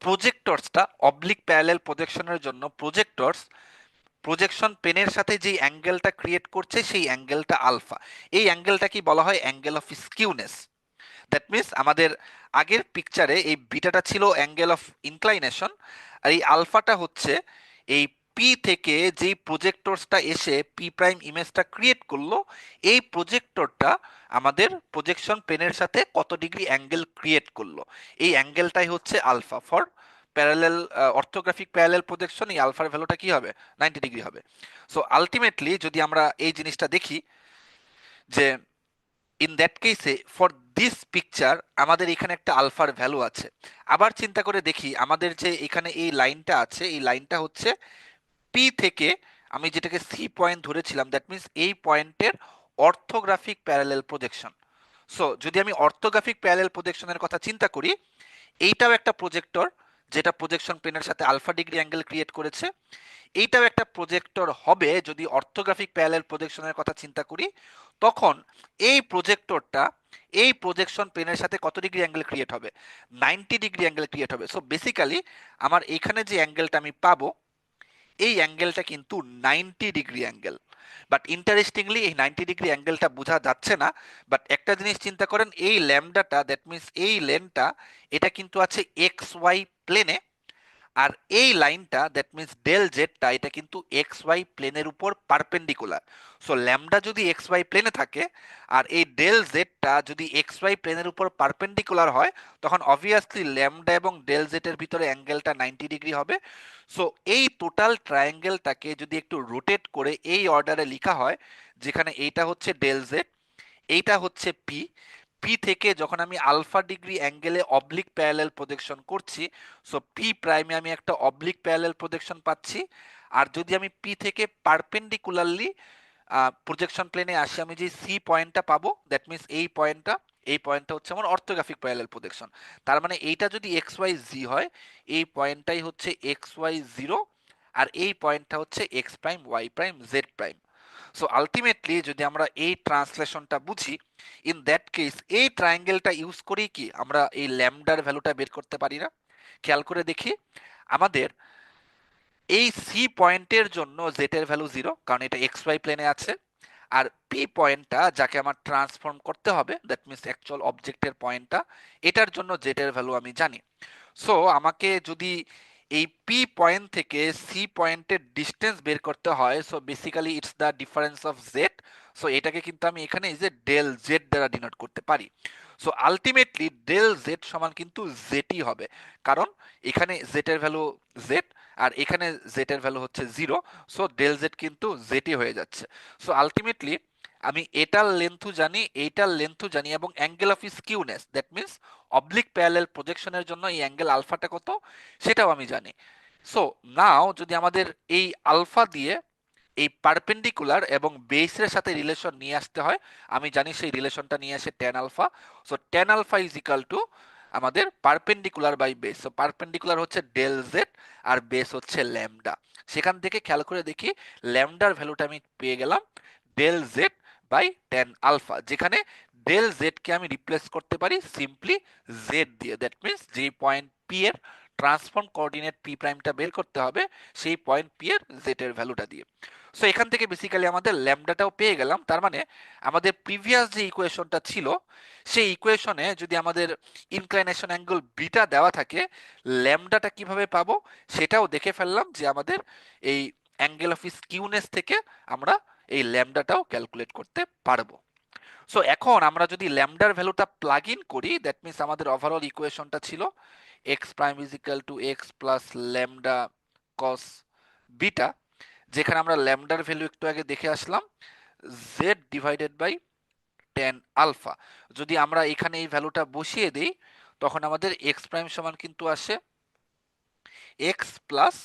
প্রজেক্টরসটা অবলিক প্যারালেল প্রজেকশনের জন্য প্রজেকশন পেনের সাথে যে অ্যাঙ্গেলটা ক্রিয়েট করছে সেই অ্যাঙ্গেলটা আলফা। এই অ্যাঙ্গেলটা কি বলা হয়, angle of skewness. That means আমাদের আগের পিকচারে এই বিটাটা ছিল অ্যাঙ্গেল অফ ইনক্লাইনেশন, আর এই আলফাটা হচ্ছে এই পি থেকে যেই প্রজেক্টরসটা এসে পি প্রাইম ইমেজটা ক্রিয়েট করলো, এই প্রজেক্টরটা আমাদের প্রজেকশন পেনের সাথে কত ডিগ্রি অ্যাঙ্গেল ক্রিয়েট করলো, এই অ্যাঙ্গেলটাই হচ্ছে alpha. For parallel orthographic parallel projection এই আলফার ভ্যালুটা কি হবে, 90 ডিগ্রি হবে। সো আলটিমেটলি যদি আমরা এই জিনিসটা দেখি যে ইন দ্যাট কেসে ফর দিস পিকচার আমাদের এখানে একটা আলফার ভ্যালু আছে। আবার চিন্তা করে দেখি আমাদের যে এখানে এই লাইনটা আছে, এই লাইনটা হচ্ছে পি থেকে আমি যেটাকে সি পয়েন্ট ধরেছিলাম, দ্যাট মিন্স এই পয়েন্টের অর্থোগ্রাফিক প্যারালেল প্রজেকশন। সো যদি আমি অর্থোগ্রাফিক প্যারালেল প্রজেকশনের কথা চিন্তা করি, এইটাও একটা প্রজেক্টর যেটা প্রজেকশন প্লেনের সাথে আলফা ডিগ্রি অ্যাঙ্গেল ক্রিয়েট করেছে। এইটাও একটা প্রজেক্টর হবে যদি অর্থোগ্রাফিক প্যারালেল প্রজেকশনের কথা চিন্তা করি। তখন এই প্রজেক্টরটা এই প্রজেকশন প্লেনের সাথে কত ডিগ্রি অ্যাঙ্গেল ক্রিয়েট হবে, 90 ডিগ্রি অ্যাঙ্গেল ক্রিয়েট হবে। সো বেসিক্যালি আমার এখানে যে অ্যাঙ্গেলটা আমি পাবো, এই অ্যাঙ্গেলটা কিন্তু 90 ডিগ্রি অ্যাঙ্গেল। বাট ইন্টারেস্টিংলি এই 90 ডিগ্রি অ্যাঙ্গেলটা বোঝা যাচ্ছে না। বাট একটা জিনিস চিন্তা করেন, এই ল্যামডাটা, দ্যাট মিন্স এই লেনটা, এটা কিন্তু আছে এক্স ওয়াই প্লেনে, আর এই লাইনটা দ্যাট মিন্স ডেল জেডটা এটা কিন্তু এক্স ওয়াই প্লেনের উপর পারপেন্ডিকুলার। সো ল্যামডা যদি এক্স ওয়াই প্লেনে থাকে আর এই ডেল জেডটা যদি এক্স ওয়াই প্লেনের উপর পারপেন্ডিকুলার হয়, তখন অবভিয়াসলি ল্যামডা এবং ডেল জেডের ভিতরে অ্যাঙ্গেলটা 90 ডিগ্রি হবে। সো এই টোটাল ট্রায়াঙ্গেলটাকে যদি একটু রোটেট করে এই অর্ডারে লেখা হয়, যেখানে এইটা হচ্ছে ডেল জেড, এইটা হচ্ছে পি, পি থেকে যখন আমি আলফা ডিগ্রি অ্যাঙ্গেলে অবলিক প্যারালেল প্রজেকশন করছি, সো পি প্রাইমে আমি একটা অবলিক প্যারালেল প্রজেকশন পাচ্ছি। আর যদি আমি পি থেকে পারপেন্ডিকুলারলি প্রজেকশন প্লেনে আসি, আমি যে সি পয়েন্টটা পাবো, দ্যাট মিন্স এই পয়েন্টটা হচ্ছে আমার অর্থোগ্রাফিক প্যারালেল প্রজেকশন। তার মানে এইটা যদি এক্স ওয়াই জি হয়, এই পয়েন্টটাই হচ্ছে এক্স ওয়াই জিরো, আর এই পয়েন্টটা হচ্ছে X prime Y prime Z prime. So ultimately যদি আমরা এই ট্রান্সলেশনটা বুঝি, ইন দ্যাট কেস এই ট্রায়াঙ্গেলটা ইউজ করেই কি আমরা এই ল্যামডার ভ্যালুটা বের করতে পারি না? খেয়াল করে দেখি আমাদের এই সি পয়েন্টের জন্য জেড এর ভ্যালু 0, কারণ এটা এক্স ওয়াই প্লেনে আছে। আর পি পয়েন্টটা যাকে আমার ট্রান্সফর্ম করতে হবে, দ্যাট মিন্স অ্যাকচুয়াল অবজেক্টের পয়েন্টটা, এটার জন্য জেড এর ভ্যালু আমি জানি। সো আমাকে যদি এই পি পয়েন্ট থেকে সি পয়েন্টের ডিস্টেন্স বের করতে হয়, so basically it's the difference of Z. So এটাকে কিন্তু আমি এখানে এই যে ডেল জেড দ্বারা ডিনোট করতে পারি। সো আলটিমেটলি ডেল জেড সমান কিন্তু জেডই হবে, কারণ এখানে জেড এর ভ্যালু জেড আর এখানে জেড এর ভ্যালু হচ্ছে 0। সো ডেল জেড কিন্তু জেডই হয়ে যাচ্ছে। সো আলটিমেটলি আমি এটার লেন্থও জানি, এইটার লেন্থও জানি, এবং angle of skewness, that means oblique parallel প্রজেকশনের জন্য এই অ্যাঙ্গেল আলফাটা কত সেটাও আমি জানি। সো নাও যদি আমাদের এই আলফা দিয়ে এই পারপেন্ডিকুলার এবং বেসের সাথে রিলেশন নিয়ে আসতে হয়, আমি জানি সেই রিলেশনটা নিয়ে আসে tan alpha. So tan alpha is equal to আমাদের perpendicular by base. So perpendicular হচ্ছে ডেল জেড আর বেস হচ্ছে ল্যামডা। সেখান থেকে খেয়াল করে দেখি ল্যামডার ভ্যালুটা আমি পেয়ে গেলাম del Z by tan alpha, যেখানে ডেল জেড কে আমি রিপ্লেস করতে পারি সিম্পলি জেড দিয়ে। দ্যাট মিন্স যে পয়েন্ট পি এর ট্রান্সফর্ম কোঅর্ডিনেট পি প্রাইমটা বের করতে হবে, সেই পয়েন্ট পি এর জেড এর ভ্যালুটা দিয়ে। সো এখান থেকে বেসিক্যালি আমাদের ল্যামডাটাও পেয়ে গেলাম। তার মানে আমাদের প্রিভিয়াস যে ইকুয়েশনটা ছিল, সেই ইকুয়েশনে যদি আমাদের ইনক্লাইনেশন অ্যাঙ্গেল বিটা দেওয়া থাকে, ল্যামডাটা কিভাবে পাবো সেটাও দেখে ফেললাম, যে আমাদের এই অ্যাঙ্গেল অফ স্কিউনেস থেকে আমরা এই ল্যামডাটাও ক্যালকুলেট করতে পারবো। সো এখন আমরা যদি ল্যামডার ভ্যালুটা প্লাগ ইন করি, দ্যাট মিন্স আমাদের ওভারঅল ইকুয়েশনটা ছিল X prime is equal to X plus lambda cos beta, যেখানে আমরা ল্যামডার ভ্যালু একটু আগে দেখে আসলাম Z divided by tan alpha. যদি আমরা এখানে এই ভ্যালুটা বসিয়ে দিই, তখন আমাদের এক্স প্রাইম সমান কিন্তু আসে এক্স প্লাস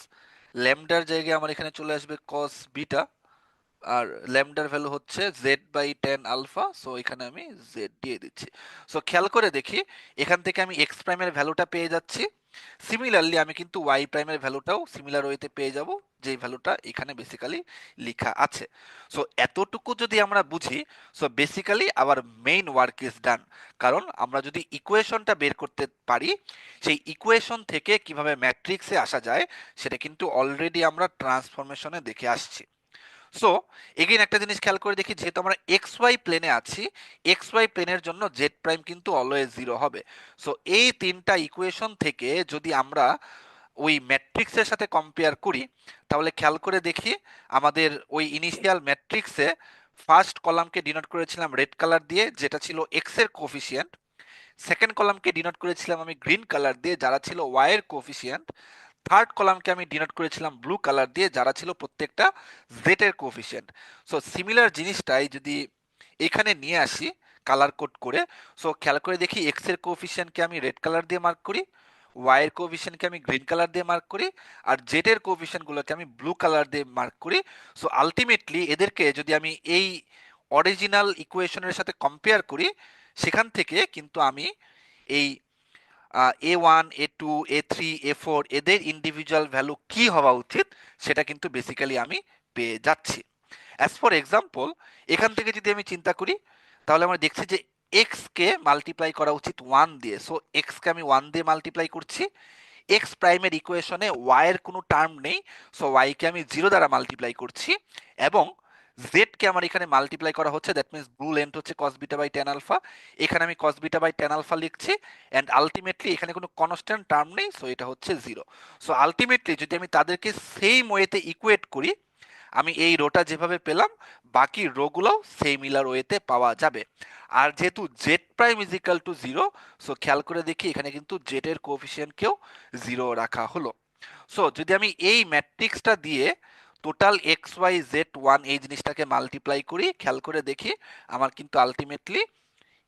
ল্যামডার জায়গায় আমার এখানে চলে আসবে কস বিটা, আর ল্যামডার ভ্যালু হচ্ছে Z by tan alpha. So এখানে আমি জেড দিয়ে দিচ্ছি। সো খেয়াল করে দেখি এখান থেকে আমি এক্স প্রাইমের ভ্যালুটা পেয়ে যাচ্ছি। সিমিলারলি আমি কিন্তু ওয়াই প্রাইমের ভ্যালুটাও সিমিলার ওয়েতে পেয়ে যাব, যেই ভ্যালুটা এখানে বেসিক্যালি লেখা আছে। সো এতটুকু যদি আমরা বুঝি, so basically our main work is done. কারণ আমরা যদি ইকুয়েশনটা বের করতে পারি, সেই ইকুয়েশন থেকে কিভাবে ম্যাট্রিক্সে আসা যায় সেটা কিন্তু অলরেডি আমরা ট্রান্সফরমেশনে দেখে আসছি। সো এগেইন একটা জিনিস খেয়াল করে দেখি, যেহেতু আমরা এক্স ওয়াই প্লেনে আছি, এক্স ওয়াই প্লেনের জন্য জেড প্রাইম কিন্তু অলওয়েজ জিরো হবে। সো এই তিনটা ইকুয়েশন থেকে যদি আমরা ওই ম্যাট্রিক্সের সাথে কম্পেয়ার করি, তাহলে খেয়াল করে দেখি আমাদের ওই ইনিশিয়াল ম্যাট্রিক্সে ফার্স্ট কলামকে ডিনোট করেছিলাম রেড কালার দিয়ে, যেটা ছিল এক্স এর কোফিসিয়েন্ট। সেকেন্ড কলামকে ডিনোট করেছিলাম আমি গ্রিন কালার দিয়ে, যারা ছিল ওয়াই এর কোফিসিয়েন্ট। থার্ড কলামকে আমি ডিনোট করেছিলাম ব্লু কালার দিয়ে, যারা ছিল প্রত্যেকটা জেড এর কোফিসিয়েন্ট। সো সিমিলার জিনিসটাই যদি এখানে নিয়ে আসি কালার কোড করে, সো খেয়াল করে দেখি এক্স এর কোফিসিয়েন্টকে আমি রেড কালার দিয়ে মার্ক করি, ওয়াই এর কোফিসিয়েন্টকে আমি গ্রিন কালার দিয়ে মার্ক করি, আর জেড এর কোফিসিয়েন্টগুলোকে আমি ব্লু কালার দিয়ে মার্ক করি। সো আলটিমেটলি এদেরকে যদি আমি এই অরিজিনাল ইকুয়েশনের সাথে কম্পেয়ার করি, সেখান থেকে কিন্তু আমি এই A1 A2 A3 A4 এদের ইন্ডিভিজুয়াল ভ্যালু কি হওয়া উচিত সেটা কিন্তু বেসিক্যালি আমি পেয়ে যাচ্ছি। অ্যাজ ফর এক্সাম্পল, এখান থেকে যদি আমি চিন্তা করি, তাহলে আমরা দেখছি যে এক্স কে মাল্টিপ্লাই করা উচিত ওয়ান দিয়ে। সো এক্স কে আমি ওয়ান দিয়ে মাল্টিপ্লাই করছি। এক্স প্রাইমের ইকুয়েশনে ওয়াই এর কোনো টার্ম নেই, সো ওয়াই কে আমি জিরো দ্বারা মাল্টিপ্লাই করছি, এবং জেড কে আমার এখানে মাল্টিপ্লাই করা হচ্ছে, দ্যাট মিন্স ব্লু লেন্থ হচ্ছে cos beta by tan alpha. এখানে আমি cos beta by tan alpha লিখছি, অ্যান্ড আলটিমেটলি এখানে কোনো কনস্ট্যান্ট টার্ম নেই, সো এটা হচ্ছে জিরো। সো আলটিমেটলি যদি আমি তাদেরকে সেম ওয়েতে ইকুয়েট করি, আমি এই রোটা যেভাবে পেলাম বাকি রোগুলোও সিমিলার ওয়েতে পাওয়া যাবে। আর যেহেতু Z prime is equal to zero, so খেয়াল করে দেখি এখানে কিন্তু জেড এর কোএফিসিয়েন্টকেও জিরো রাখা হলো। সো যদি আমি এই ম্যাট্রিক্সটা দিয়ে total X Y Z one এই জিনিসটাকে মাল্টিপ্লাই করি, খেয়াল করে দেখি আমার কিন্তু আলটিমেটলি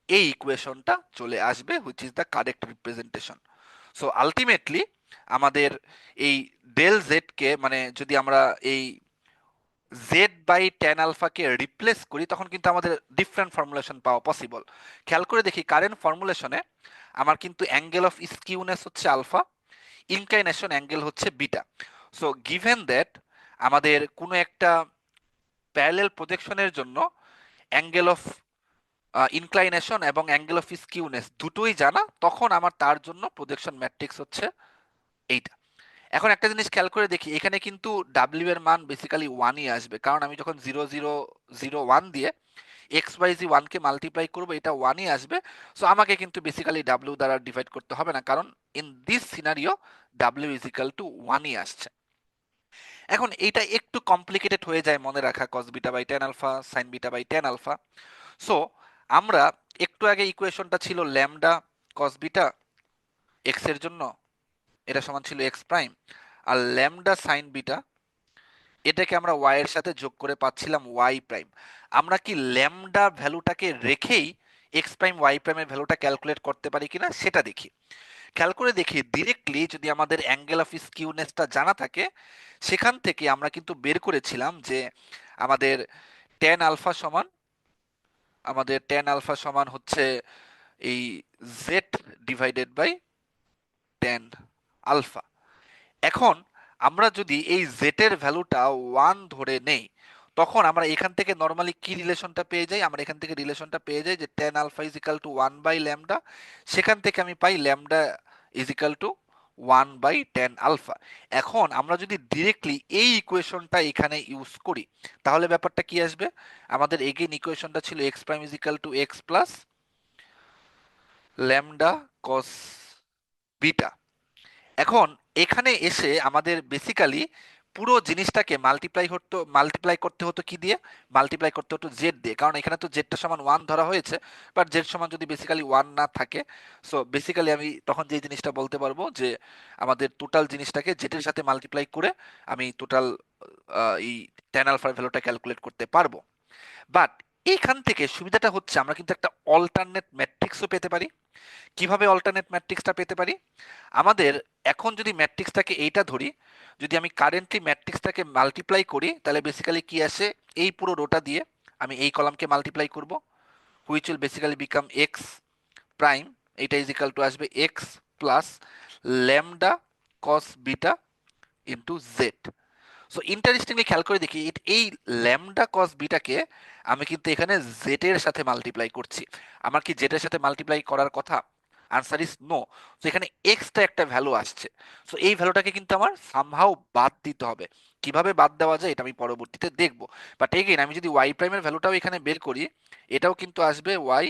এই ইকুয়েশনটা চলে আসবে, which is the correct representation. So ultimately আমাদের এই ডেল জেড কে, মানে যদি আমরা এই জেড বাই টেন আলফাকে রিপ্লেস করি, তখন কিন্তু আমাদের ডিফারেন্ট ফর্মুলেশন পাওয়া পসিবল। খেয়াল করে দেখি কারেন্ট ফর্মুলেশনে আমার কিন্তু অ্যাঙ্গেল অফ স্কিউনেস হচ্ছে আলফা, ইনক্লাইনেশন অ্যাঙ্গেল হচ্ছে বিটা। সো গিভেন দ্যাট আমাদের কোনো একটা প্যারালেল প্রজেকশনের জন্য অ্যাঙ্গেল অফ ইনক্লাইনেশন এবং অ্যাঙ্গেল অফ স্কিউনেস দুটোই জানা, তখন আমার তার জন্য প্রজেকশন ম্যাট্রিক্স হচ্ছে এইটা। এখন একটা জিনিস খেয়াল করে দেখি, এখানে কিন্তু ডাব্লিউ এর মান বেসিক্যালি ওয়ানই আসবে, কারণ আমি যখন জিরো জিরো জিরো ওয়ান দিয়ে এক্স ওয়াই জি ওয়ানকে মাল্টিপ্লাই করবো, এটা ওয়ানই আসবে। সো আমাকে কিন্তু বেসিক্যালি ডাব্লিউ দ্বারা ডিভাইড করতে হবে না, কারণ in this scenario W is equal to ওয়ানই আসছে। এখন এইটা একটু কমপ্লিকেটেড হয়ে যায় মনে রাখা, cos beta by tan alpha sine beta by tan alpha. So আমরা একটু আগে ইকুয়েশনটা ছিল ল্যামডা কস বিটা এক্স এর জন্য, এটা সমান ছিল এক্স প্রাইম, আর ল্যামডা সাইন বিটা এটাকে আমরা ওয়াই এর সাথে যোগ করে পাচ্ছিলাম ওয়াই প্রাইম। আমরা কি ল্যামডা ভ্যালুটাকে রেখেই এক্স প্রাইম ওয়াই প্রাইমের ভ্যালুটা ক্যালকুলেট করতে পারি কিনা সেটা দেখি। খেয়াল করে দেখি ডিরেক্টলি যদি আমাদের অ্যাঙ্গেল অফ স্কিউনেসটা জানা থাকে, সেখান থেকে আমরা কিন্তু বের করেছিলাম যে আমাদের ট্যান আলফা সমান, হচ্ছে এই Z divided by tan alpha. এখন আমরা যদি এই জেটের ভ্যালুটা 1 ধরে নেই, তখন আমরা এখান থেকে নর্মালি কি রিলেশনটা পেয়ে যাই? আমরা এখান থেকে রিলেশনটা পেয়ে যাই যে tan alpha is equal to 1 by lambda. সেখান থেকে আমি পাই lambda is equal to 1 by tan alpha. এখন আমরা যদি ডিরেক্টলি এই ইকুয়েশনটা এখানে ইউজ করি, তাহলে ব্যাপারটা কি আসবে? আমাদের এগেইন ইকুয়েশনটা ছিল X prime is equal to X plus lambda cos beta. এখন এখানে এসে আমাদের বেসিক্যালি পুরো জিনিসটাকে মাল্টিপ্লাই করতে হতো কি দিয়ে? মাল্টিপ্লাই করতে হতো জেড দিয়ে, কারণ এখানে তো জেডটা সমান 1 ধরা হয়েছে। বাট জেড সমান যদি বেসিক্যালি 1 না থাকে, সো বেসিক্যালি আমি তখন যে জিনিসটা বলতে পারবো যে আমাদের টোটাল জিনিসটাকে জেডের সাথে মাল্টিপ্লাই করে আমি টোটাল এই ট্যান আলফার ভ্যালুটা ক্যালকুলেট করতে পারবো। বাট এইখান থেকে সুবিধাটা হচ্ছে আমরা কিন্তু একটা অল্টারনেট ম্যাট্রিক্সও পেতে পারি। কিভাবে অল্টারনেট ম্যাট্রিক্সটা পেতে পারি? আমাদের এখন যদি ম্যাট্রিক্সটাকে এইটা ধরি, যদি আমি কারেন্টলি ম্যাট্রিক্সটাকে মাল্টিপ্লাই করি, তাহলে বেসিক্যালি কি আসে? এই পুরো রোটা দিয়ে আমি এই কলামকে মাল্টিপ্লাই করব, which will basically become x prime, এটা ইজ ইকাল টু আসবে x plus lambda cos beta into Z. So interestingly খেয়াল করে দেখি এই ল্যামডা কস বিটাকে আমি কিন্তু এখানে জেড এর সাথে মাল্টিপ্লাই করছি। আমার কি জেড এর সাথে মাল্টিপ্লাই করার কথা? Answer is no. তো এখানে এক্সট্রা একটা ভ্যালু আসছে। সো এই ভ্যালুটাকে কিন্তু আমার সামহাও বাদ দিতে হবে। কিভাবে বাদ দেওয়া যায় এটা আমি পরবর্তীতে দেখব। বাট এগেইন আমি যদি ওয়াই প্রাইমের ভ্যালুটাও এখানে বের করি, এটাও কিন্তু আসবে Y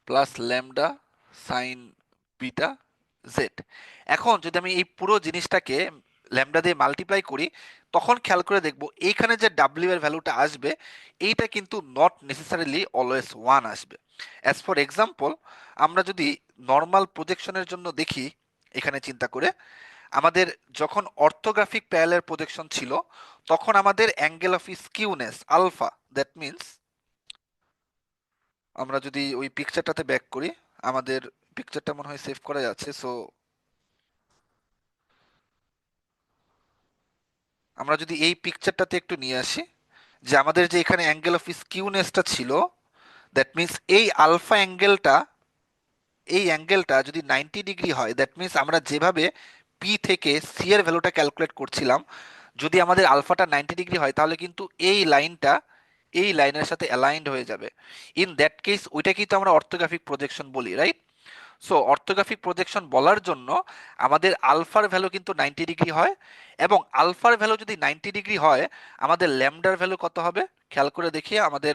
plus lambda sine beta Z. এখন যদি আমি এই পুরো জিনিসটাকে ল্যামডা দিয়ে মাল্টিপ্লাই করি, তখন খেয়াল করে দেখব এইখানে যে ডাব্লিউ এর ভ্যালুটা আসবে, এইটা কিন্তু নট নেসেসারিলি অলওয়েজ 1 আসবে। অ্যাজ ফর এক্সাম্পল, আমরা যদি নর্মাল প্রজেকশনের জন্য দেখি, এখানে চিন্তা করে আমাদের যখন অর্থোগ্রাফিক প্যারালাল প্রজেকশন ছিল, তখন আমাদের angle of skewness alpha, that means আমরা যদি ওই পিকচারটাতে ব্যাক করি, আমাদের পিকচারটা মনে হয় সেভ করা যাচ্ছে। সো আমরা যদি এই পিকচারটাতে একটু নিয়ে আসি, যে আমাদের যে এখানে অ্যাঙ্গেল অফ স্কিউনেসটা ছিল, দ্যাট মিন্স এই অ্যাঙ্গেলটা যদি 90 ডিগ্রি হয়, দ্যাট মিন্স আমরা যেভাবে পি থেকে সি এর ভ্যালুটা ক্যালকুলেট করছিলাম, যদি আমাদের আলফাটা 90 ডিগ্রি হয়, তাহলে কিন্তু এই লাইনটা এই লাইনের সাথে অ্যালাইন্ড হয়ে যাবে। ইন দ্যাট কেস ওইটাকেই তো আমরা অর্থোগ্রাফিক প্রজেকশন বলি, রাইট? সো অর্থোগ্রাফিক প্রজেকশন বলার জন্য আমাদের আলফার ভ্যালু কিন্তু 90 ডিগ্রি হয়, এবং আলফার ভ্যালু যদি 90 ডিগ্রি হয়, আমাদের ল্যামডার ভ্যালু কত হবে? খেয়াল করে দেখি, আমাদের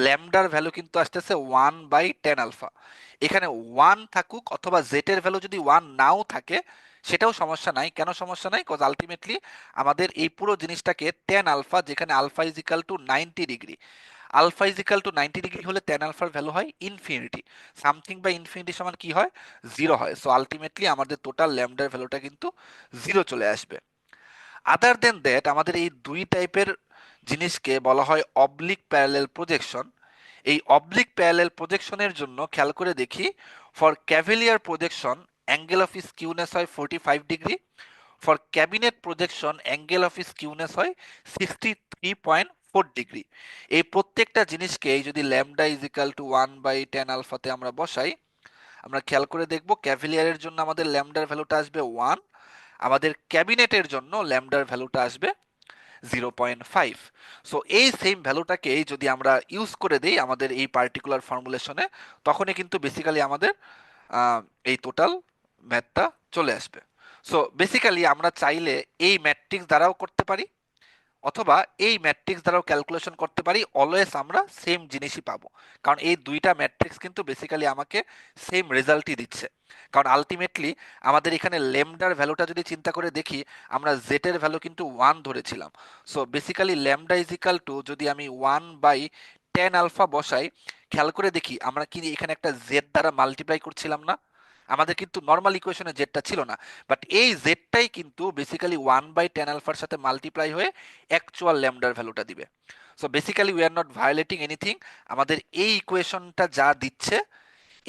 ল্যামডার ভ্যালু কিন্তু আসতেছে 1/10 আলফা। এখানে 1 থাকুক অথবা জেড এর ভ্যালু যদি 1 নাও থাকে, সেটাও সমস্যা নাই। কেন সমস্যা নাই? কজ আলটিমেটলি আমাদের এই পুরো জিনিসটাকে 10 আলফা, যেখানে alpha is equal to 90 degree, alpha is equal to 90 degree হলে 10 আলফার ভ্যালু হয় ইনফিনিটি। সামথিং বাই ইনফিনিটি সমান কি হয়? 0 হয়। সো আলটিমেটলি আমাদের টোটাল ল্যামডার ভ্যালুটা কিন্তু 0 চলে আসবে। আদার দেন দ্যাট আমাদের এই দুই টাইপের জিনিসকে বলা হয় অবলিক প্যারালেল প্রজেকশন। এই অবলিক প্যারালেল প্রজেকশনের জন্য খেয়াল করে দেখি, for cavalier projection angle of skewness হয় 45 degree, for cabinet projection angle of skewness হয় 63.4 ডিগ্রি। এই প্রত্যেকটা জিনিসকে এই যদি ল্যামডা ইজ ইকাল টু 1/10 আলফাতে আমরা বসাই, আমরা খেয়াল করে দেখব ক্যাভিলিয়ারের জন্য আমাদের ল্যামডার ভ্যালুটা আসবে 1, আমাদের ক্যাবিনেটের জন্য ল্যামডার ভ্যালুটা আসবে 0.5। সো এই সেম ভ্যালুটাকে যদি আমরা ইউজ করে দিই আমাদের এই পার্টিকুলার ফর্মুলেশনে, তখনই কিন্তু বেসিক্যালি আমাদের আহ, এই টোটাল ম্যাথটা চলে আসবে। সো বেসিক্যালি আমরা চাইলে এই ম্যাট্রিক্স দ্বারাও করতে পারি, অথবা এই ম্যাট্রিক্স দ্বারাও ক্যালকুলেশন করতে পারি। অলওয়েজ আমরা সেম জিনিসই পাবো, কারণ এই দুইটা ম্যাট্রিক্স কিন্তু বেসিক্যালি আমাকে সেম রেজাল্টই দিচ্ছে। কারণ আলটিমেটলি আমাদের এখানে ল্যামডার ভ্যালুটা যদি চিন্তা করে দেখি, আমরা জেড এর ভ্যালু কিন্তু 1 ধরেছিলাম। So basically lambda is equal two, যদি আমি 1/10 আলফা বসাই, খেয়াল করে দেখি আমরা কি এখানে একটা জেড দ্বারা মাল্টিপ্লাই করছিলাম না? আমাদের কিন্তু নর্মাল ইকুয়েশনে জেডটা ছিল না, বাট এই জেডটাই কিন্তু বেসিক্যালি 1/10 আলফার সাথে মাল্টিপ্লাই হয়ে অ্যাকচুয়াল ল্যামডার ভ্যালুটা দিবে। So basically we are not violating anything. আমাদের এই ইকুয়েশনটা যা দিচ্ছে,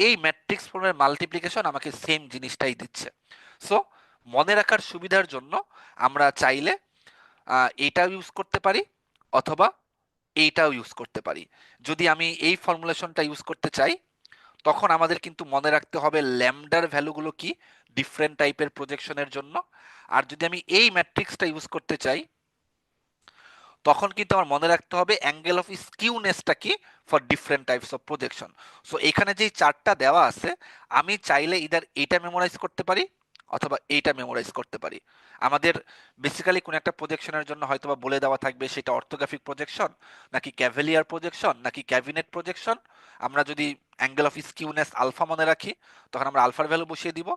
এই ম্যাট্রিক্স ফর্মের মাল্টিপ্লিকেশন আমাকে সেম জিনিসটাই দিচ্ছে। সো মনে রাখার সুবিধার জন্য আমরা চাইলে এইটাও ইউজ করতে পারি, অথবা এইটাও ইউজ করতে পারি। যদি আমি এই ফর্মুলেশনটা ইউজ করতে চাই, তখন আমাদের কিন্তু মনে রাখতে হবে ল্যামডার ভ্যালুগুলো কি ডিফারেন্ট টাইপের প্রজেকশনের জন্য। আর যদি আমি এই ম্যাট্রিক্সটা ইউজ করতে চাই, তখন কিন্তু আমার মনে রাখতে হবে অ্যাঙ্গেল অফ স্কিউনেসটা কি for different types of projection. So এখানে যেই চারটা দেওয়া আছে, আমি চাইলে ইদার এইটা মেমোরাইজ করতে পারি, অথবা এইটা মেমোরাইজ করতে পারি। আমাদের বেসিক্যালি কোন একটা প্রজেকশনের জন্য হয়তোবা বলে দেওয়া থাকবে সেটা অর্থোগ্রাফিক প্রজেকশন, নাকি ক্যাভেলিয়ার প্রজেকশন, নাকি ক্যাবিনেট প্রজেকশন। আমরা যদি অ্যাঙ্গেল অফ স্কিউনেস আলফা মনে রাখি, তখন আমরা আলফার ভ্যালু বসিয়ে দিব।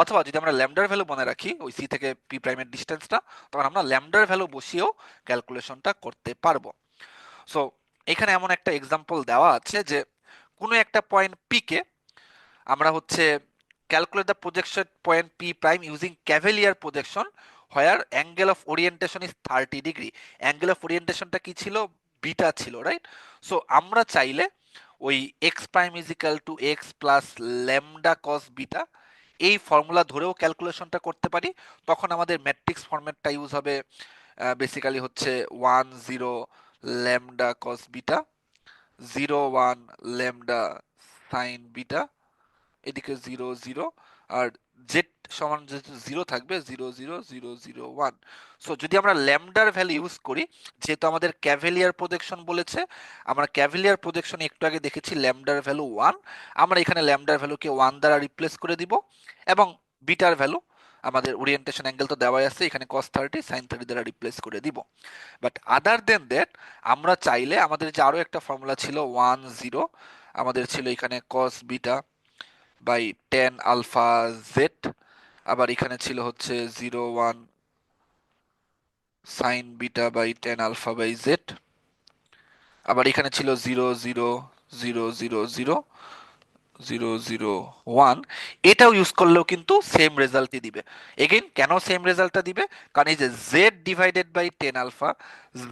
অথবা যদি আমরা ল্যামডার ভ্যালু মনে রাখি, ওই সি থেকে পি প্রাইমের ডিস্টেন্সটা, তখন আমরা ল্যামডার ভ্যালু বসিয়েও ক্যালকুলেশনটা করতে পারবো। সো এখানে এমন একটা এক্সাম্পল দেওয়া আছে যে কোনো একটা পয়েন্ট পি কে আমরা হচ্ছে calculate the projection point P prime using cavalier projection where angle of orientation is 30 degree. Angle of ওরিয়েন্টেশনটা কি ছিল? বিটা ছিল, রাইট? সো আমরা চাইলে ওই X prime is equal to X plus lambda cos beta, এই ফর্মুলা ধরেও ক্যালকুলেশনটা করতে পারি। তখন আমাদের ম্যাট্রিক্স ফরম্যাটটা ইউজ হবে, বেসিক্যালি হচ্ছে 1 0 lambda cos beta, 0 1 lambda sine beta, এদিকে 0 0, আর জেড সমান যেহেতু 0 থাকবে 0 0 0 0 1। সো যদি আমরা ল্যামডার ভ্যালু ইউজ করি, যেহেতু আমাদের ক্যাভেলিয়ার প্রজেকশন বলেছে, আমরা ক্যাভেলিয়ার প্রজেকশন একটু আগে দেখেছি ল্যামডার ভ্যালু 1, আমরা এখানে ল্যামডার ভ্যালুকে 1 দ্বারা রিপ্লেস করে দিব, এবং বিটার ভ্যালু আমাদের ওরিয়েন্টেশন অ্যাঙ্গেল তো দেওয়াই আছে, এখানে cos 30 sin 30 দ্বারা রিপ্লেস করে দিব। বাট আদার দেন দ্যাট, আমরা চাইলে আমাদের যে আরো একটা ফর্মুলা ছিল 1 0, আমাদের ছিল এখানে cos beta by tan alpha Z, আবার এখানে ছিল হচ্ছে 0 1 sine beta by tan alpha by Z, আবার এখানে ছিল 0 0 0 0 0 0 1। এটাও ইউজ করলেও কিন্তু সেম রেজাল্টই দিবে। এগেইন কেন সেম রেজাল্টটা দিবে? কারণ এই যে Z divided by tan alpha,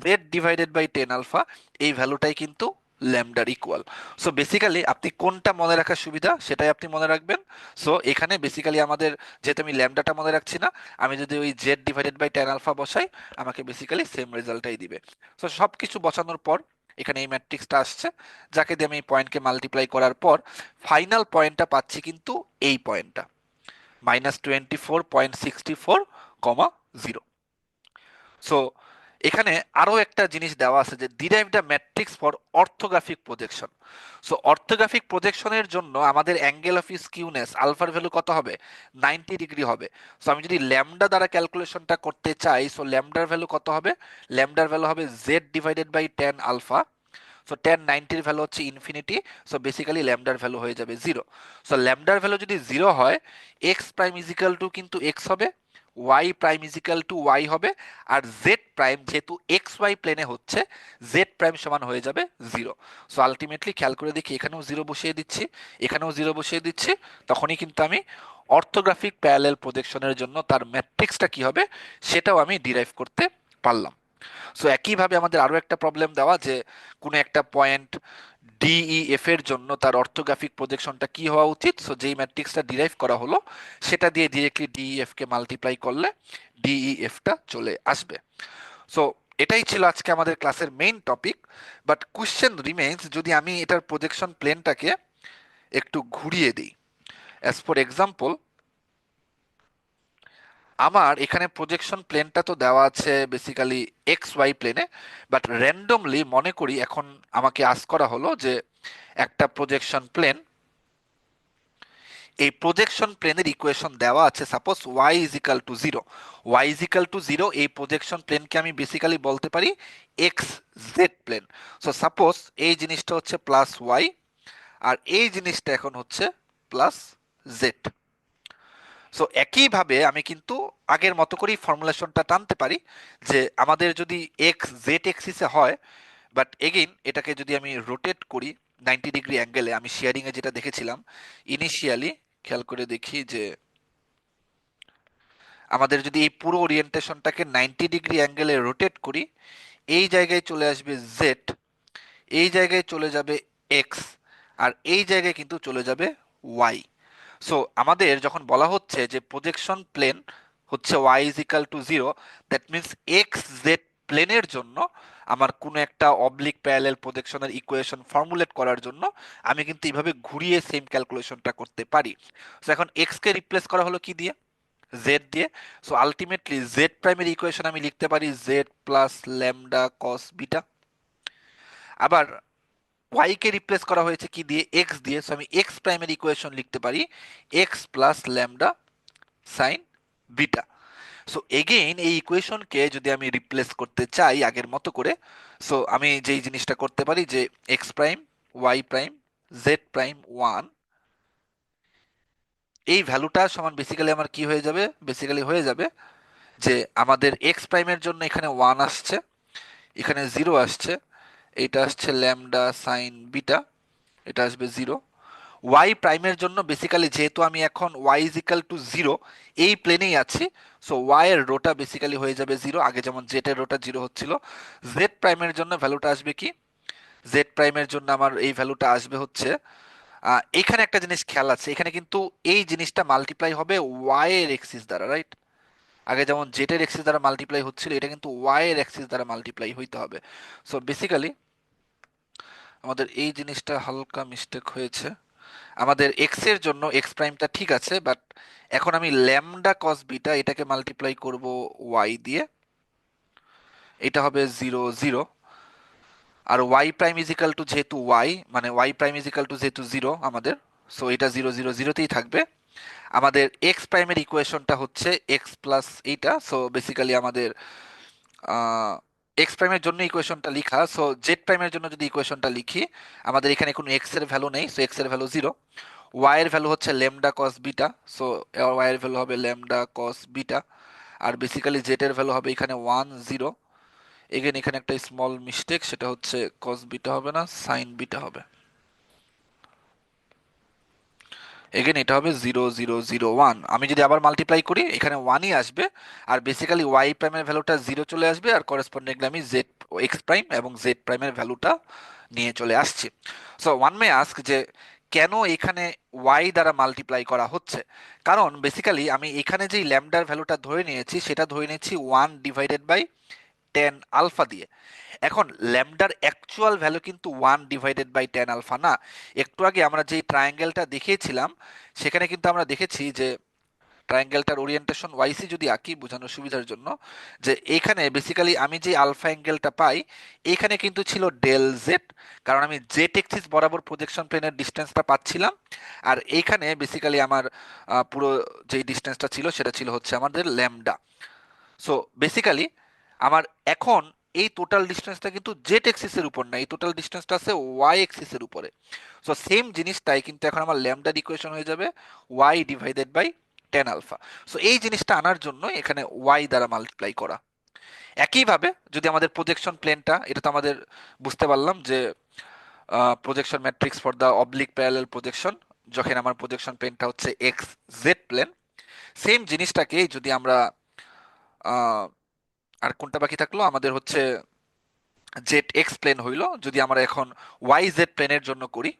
Z divided by tan alpha, এই ভ্যালুটাই কিন্তু ল্যামডার ইকুয়াল। সো বেসিক্যালি আপনি কোনটা মনে রাখার সুবিধা সেটাই আপনি মনে রাখবেন। সো এখানে বেসিক্যালি আমাদের, যেহেতু আমি ল্যামডাটা মনে রাখছি না, আমি যদি ওই Z divided by tan alpha বসাই, আমাকে বেসিক্যালি সেম রেজাল্টটাই দিবে। সো সব কিছু বসানোর পর এখানে এই ম্যাট্রিক্সটা আসছে, যাকে দিয়ে আমি এই পয়েন্টকে মাল্টিপ্লাই করার পর ফাইনাল পয়েন্টটা পাচ্ছি কিন্তু এই পয়েন্টটা, -24.64, 0। সো এখানে আরো একটা জিনিস দেওয়া আছে যে derive the matrix for orthographic projection. So orthographic প্রজেকশনের জন্য আমাদের অ্যাঙ্গেল অফ স্কিউনেস আলফার ভ্যালু কত হবে? 90 ডিগ্রি হবে। সো আমি যদি ল্যামডা দ্বারা ক্যালকুলেশনটা করতে চাই, সো ল্যামডার ভ্যালু কত হবে? ল্যামডার ভ্যালু হবে Z divided by tan alpha. So tan 90-র ভ্যালু হচ্ছে ইনফিনিটি, সো বেসিক্যালি ল্যামডার ভ্যালু হয়ে যাবে 0। সো ল্যামডার ভ্যালু যদি 0 হয়, এক্স প্রাইম ইজিক্যাল টু কিন্তু এক্স হবে, Y prime is equal to Y হবে, আর জেড প্রাইম যেহেতু এক্স ওয়াই প্লেনে হচ্ছে, জেড প্রাইম সমান হয়ে যাবে 0। সো আলটিমেটলি খেয়াল করে দেখি, এখানেও 0 বসিয়ে দিচ্ছি, এখানেও 0 বসিয়ে দিচ্ছি, তখনই কিন্তু আমি অর্থোগ্রাফিক প্যারালেল প্রজেকশনের জন্য তার ম্যাট্রিক্সটা কি হবে সেটাও আমি ডিরাইভ করতে পারলাম। সো একইভাবে আমাদের আরো একটা প্রবলেম দেওয়া যে কোনো একটা পয়েন্ট ডিইএফ এর জন্য তার অর্থোগ্রাফিক প্রজেকশনটা কি হওয়া উচিত। সো যেই ম্যাট্রিক্সটা ডিরাইভ করা হলো, সেটা দিয়ে ডিরেক্টলি ডিইএফ কে মাল্টিপ্লাই করলে ডিইএফটা চলে আসবে। সো এটাই ছিল আজকে আমাদের ক্লাসের main topic. But question remains, যদি আমি এটার প্রজেকশন প্লেনটাকে একটু ঘুরিয়ে দিই, অ্যাজ ফর এক্সাম্পল, আমার এখানে প্রজেকশন প্লেনটা তো দেওয়া আছে বেসিক্যালি এক্স ওয়াই প্লেনে, বাট র্যান্ডমলি মনে করি এখন আমাকে আস্ক করা হলো যে একটা প্রজেকশন প্লেন, এই প্রজেকশন প্লেনের ইকুয়েশন দেওয়া আছে, suppose Y is equal to zero. Y is equal to zero, এই প্রজেকশন প্লেনকে আমি বেসিক্যালি বলতে পারি X Z plane. So suppose এই জিনিসটা হচ্ছে প্লাস ওয়াই, আর এই জিনিসটা এখন হচ্ছে প্লাস জেড। সো একইভাবে আমি কিন্তু আগের মতো করেই ফর্মুলেশনটা টানতে পারি যে আমাদের যদি এক্স জেড এক্সিসে হয়, বাট এগেইন এটাকে যদি আমি রোটেট করি 90 ডিগ্রি অ্যাঙ্গেলে, আমি শেয়ারিং এ যেটা দেখেছিলাম ইনিশিয়ালি, খেয়াল করে দেখি যে আমাদের যদি এই পুরো ওরিয়েন্টেশনটাকে 90 ডিগ্রি অ্যাঙ্গেলে রোটেট করি, এই জায়গায় চলে আসবে জেড, এই জায়গায় চলে যাবে এক্স, আর এই জায়গায় কিন্তু চলে যাবে ওয়াই। সো আমাদের যখন বলা হচ্ছে যে প্রজেকশন প্লেন হচ্ছে Y is equal to zero, that means X Z প্লেনের জন্য আমার কোনো একটা অবলিক প্যারালেল প্রজেকশনের ইকুয়েশন ফর্মুলেট করার জন্য আমি কিন্তু এইভাবে ঘুরিয়ে সেম ক্যালকুলেশনটা করতে পারি। সো এখন এক্স কে রিপ্লেস করা হলো কি দিয়ে? জেড দিয়ে। সো আলটিমেটলি জেড প্রাইমের ইকুয়েশন আমি লিখতে পারি Z plus lambda cos beta. আবার ওয়াই কে রিপ্লেস করা হয়েছে কি দিয়ে? এক্স দিয়ে। সো আমি এক্স প্রাইমের ইকুয়েশন লিখতে পারি x plus lambda sine beta. So again এই ইকুয়েশনকে যদি আমি রিপ্লেস করতে চাই আগের মতো করে, সো আমি যেই জিনিসটা করতে পারি যে X prime Y prime Z prime one, এই ভ্যালুটা সমান বেসিক্যালি আমার কি হয়ে যাবে? বেসিক্যালি হয়ে যাবে যে আমাদের এক্স প্রাইমের জন্য এখানে ওয়ান আসছে, এখানে জিরো আসছে, এটা আসছে ল্যামডা সাইন বিটা, এটা আসবে জিরো। ওয়াই প্রাইমের জন্য বেসিক্যালি যেহেতু আমি এখন Y is equal to zero এই প্লেনেই আছি, সো ওয়াই এর রোটা বেসিক্যালি হয়ে যাবে জিরো, আগে যেমন জেড এর রোটা জিরো হচ্ছিল। জেড প্রাইমের জন্য ভ্যালুটা আসবে কি? জেড প্রাইমের জন্য আমার এই ভ্যালুটা আসবে হচ্ছে এখানে একটা জিনিস খেয়াল আছে, এখানে কিন্তু এই জিনিসটা মাল্টিপ্লাই হবে ওয়াই এর এক্সিস দ্বারা, রাইট? আগে যেমন জেড এর এক্সিস দ্বারা মাল্টিপ্লাই হচ্ছিল, এটা কিন্তু ওয়াই এর এক্সিস দ্বারা মাল্টিপ্লাই হইতে হবে। সো বেসিক্যালি আমাদের এই জিনিসটা হালকা মিস্টেক হয়েছে। আমাদের এক্স এর জন্য এক্স প্রাইমটা ঠিক আছে, বাট এখন আমি ল্যামডা কস বিটা এটাকে মাল্টিপ্লাই করব ওয়াই দিয়ে, এটা হবে জিরো জিরো। আর ওয়াই প্রাইম ইজিক্যাল টু যেহেতু ওয়াই, মানে ওয়াই প্রাইম ইজিক্যাল টু যেহেতু জিরো আমাদের, সো এটা জিরো জিরো জিরোতেই থাকবে। আমাদের এক্স প্রাইমের ইকুয়েশনটা হচ্ছে এক্স প্লাস এইটা। সো বেসিক্যালি আমাদের এক্স প্রাইমের জন্য ইকুয়েশনটা লিখা, সো জেড প্রাইমের জন্য যদি ইকুয়েশনটা লিখি, আমাদের এখানে কোনো এক্স এর ভ্যালু নেই, সো এক্স এর ভ্যালু জিরো। ওয়াই এর ভ্যালু হচ্ছে lambda cos beta, so Y এর ভ্যালু হবে ল্যামডা কস বিটা। আর বেসিক্যালি জেড এর ভ্যালু হবে এখানে ওয়ান জিরো। এগেন এখানে একটা স্মল মিস্টেক, সেটা হচ্ছে কস বিটা হবে না, সাইন বিটা হবে। এগেন এটা হবে জিরো জিরো জিরো ওয়ান। আমি যদি আবার মাল্টিপ্লাই করি এখানে ওয়ানই আসবে, আর বেসিক্যালি ওয়াই প্রাইমের ভ্যালুটা জিরো চলে আসবে, আর করেসপন্ডিংলি আমি জেড এক্স প্রাইম এবং জেড প্রাইমের ভ্যালুটা নিয়ে চলে আসছি। সো ওয়ান মে আস্ক যে কেন এখানে ওয়াই দ্বারা মাল্টিপ্লাই করা হচ্ছে? কারণ বেসিক্যালি আমি এখানে যেই ল্যামডার ভ্যালুটা ধরে নিয়েছি সেটা ধরে নিয়েছি one divided by tan alpha দিয়ে। এখন ল্যামডার অ্যাকচুয়াল ভ্যালু কিন্তু one divided by tan alpha না। একটু আগে আমরা যেই ট্রায়াঙ্গেলটা দেখিয়েছিলাম সেখানে কিন্তু আমরা দেখেছি যে ট্রায়াঙ্গেলটার ওরিয়েন্টেশন ওয়াইসি যদি আঁকি বোঝানোর সুবিধার জন্য, যে এইখানে বেসিক্যালি আমি যে আলফা অ্যাঙ্গেলটা পাই এইখানে কিন্তু ছিল ডেল জেড, কারণ আমি জেড এক্সিস বরাবর প্রজেকশন প্লেনের ডিস্টেন্সটা পাচ্ছিলাম। আর এইখানে বেসিক্যালি আমার পুরো যেই ডিস্টেন্সটা ছিল সেটা ছিল হচ্ছে আমাদের ল্যামডা। সো বেসিক্যালি আমার এখন এই টোটাল ডিস্টেন্সটা কিন্তু জেড এক্সিসের উপর না, এই টোটাল ডিস্টেন্সটা আছে ওয়াই এক্সিসের উপরে। সো সেম জিনিসটাই কিন্তু এখন আমার ল্যামডার ইকুয়েশন হয়ে যাবে Y divided by tan alpha. So এই জিনিসটা আনার জন্য এখানে ওয়াই দ্বারা মাল্টিপ্লাই করা। একইভাবে যদি আমাদের প্রজেকশন প্লেনটা, এটা তো আমাদের বুঝতে পারলাম যে projection matrix for the oblique parallel projection, যখন আমার প্রজেকশন প্লেনটা হচ্ছে এক্স জেড প্লেন, সেম জিনিসটাকে যদি আমরা আর কোনটা বাকি থাকলো আমাদের হচ্ছে জেড এক্স প্লেন হইলো, যদি আমরা এখন ওয়াই জেড প্লেনের জন্য করি,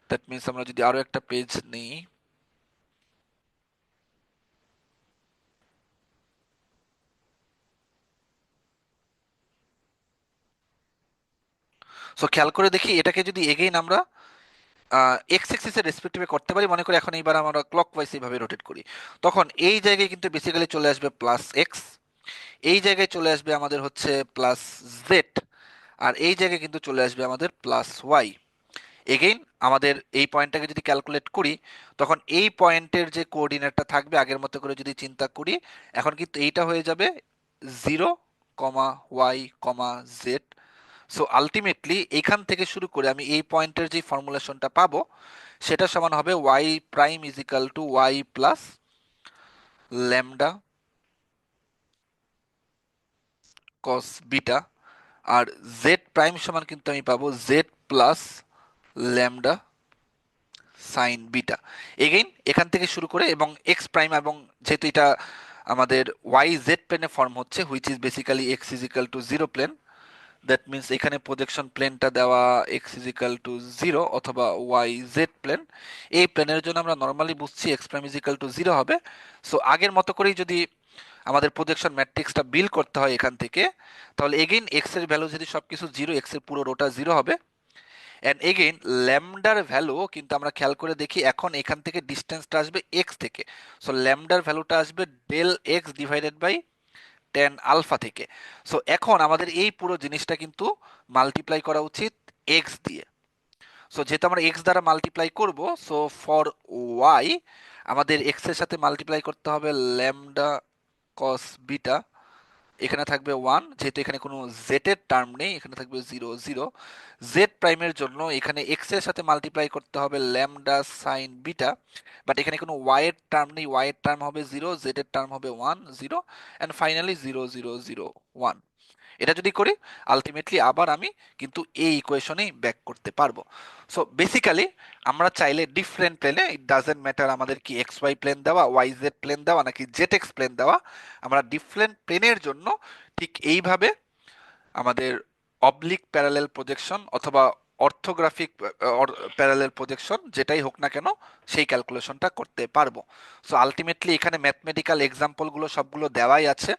দ্যাট মিনস আমরা যদি আরো একটা পেজ নিই, সো খেয়াল করে দেখি এটাকে যদি এগেইন আমরা এক্স এক্সিস এর রেসপেক্টিভে করতে পারি, মনে করি এখন এইবার আমরা ক্লকওয়াইজ এইভাবে রোটেট করি, তখন এই জায়গায় কিন্তু বেসিক্যালি চলে আসবে প্লাস এক্স, এই জায়গায় চলে আসবে আমাদের হচ্ছে প্লাস জেড, আর এই জায়গায় কিন্তু চলে আসবে আমাদের প্লাস ওয়াই। এগেইন আমাদের এই পয়েন্টটাকে যদি ক্যালকুলেট করি, তখন এই পয়েন্টের যে কোঅর্ডিনেটটা থাকবে আগের মতো করে যদি চিন্তা করি, এখন কিন্তু এইটা হয়ে যাবে zero comma y comma Z. So ultimately এখান থেকে শুরু করে আমি এই পয়েন্টের যে ফর্মুলেশনটা পাবো সেটা সমান হবে Y prime is equal to Y plus lambda cos beta, আর জেড প্রাইম সমান কিন্তু আমি পাবো Z plus lambda sine beta. Again এখান থেকে শুরু করে এবং এক্স প্রাইম, এবং যেহেতু এটা আমাদের ওয়াই জেড প্লেনে ফর্ম হচ্ছে which is basically X is equal to zero plane, that means এখানে প্রজেকশন প্লেনটা দেওয়া এক্স ইজ ইকাল টু 0 অথবা ওয়াই জেড প্লেন। এই প্লেনের জন্য আমরা নর্মালি বুঝছি x prime is equal two 0 হবে। সো আগের মতো করেই যদি আমাদের প্রজেকশন ম্যাট্রিক্সটা বিল করতে হয় এখান থেকে, তাহলে এগেইন এক্স এর ভ্যালু যদি সবকিছু 0, এক্স এর পুরো রোটা 0 হবে। অ্যান্ড এগেইন ল্যামডার ভ্যালু কিন্তু আমরা খেয়াল করে দেখি এখন এখান থেকে ডিস্টেন্সটা আসবে এক্স থেকে। সো ল্যামডার ভ্যালুটা আসবে del X divided by tan alpha থেকে। সো এখন আমাদের এই পুরো জিনিসটা কিন্তু মাল্টিপ্লাই করা উচিত এক্স দিয়ে। সো যেহেতু আমরা এক্স দ্বারা মাল্টিপ্লাই করব, সো ফর ওয়াই আমাদের এক্স এর সাথে মাল্টিপ্লাই করতে হবে ল্যামডা কস বিটা। এখানে থাকবে 1, যেহেতু এখানে কোনো জেড এর টার্ম নেই, এখানে থাকবে 0 0। জেড প্রাইমের জন্য এখানে এক্স এর সাথে মাল্টিপ্লাই করতে হবে ল্যামডা সাইন বিটা, বাট এখানে কোনো ওয়াই এর টার্ম নেই, ওয়াই এর টার্ম হবে 0, জেড এর টার্ম হবে 1 0, এন্ড ফাইনালি 0 0 0 1। এটা যদি করি আলটিমেটলি আবার আমি কিন্তু এই ইকুয়েশনেই ব্যাক করতে পারবো। সো বেসিক্যালি আমরা চাইলে ডিফারেন্ট প্লেনে, ইট ডাজেন্ট ম্যাটার আমাদের কি এক্স ওয়াই প্লেন দেওয়া, ওয়াই জেড প্লেন দেওয়া নাকি জেড এক্স প্লেন দেওয়া, আমরা ডিফারেন্ট প্লেনের জন্য ঠিক এইভাবে আমাদের অবলিক প্যারালেল প্রজেকশন অথবা অর্থোগ্রাফিক প্যারালেল প্রজেকশন যেটাই হোক না কেন সেই ক্যালকুলেশনটা করতে পারবো। সো আলটিমেটলি এখানে ম্যাথমেটিক্যাল এক্সাম্পলগুলো সবগুলো দেওয়াই আছে,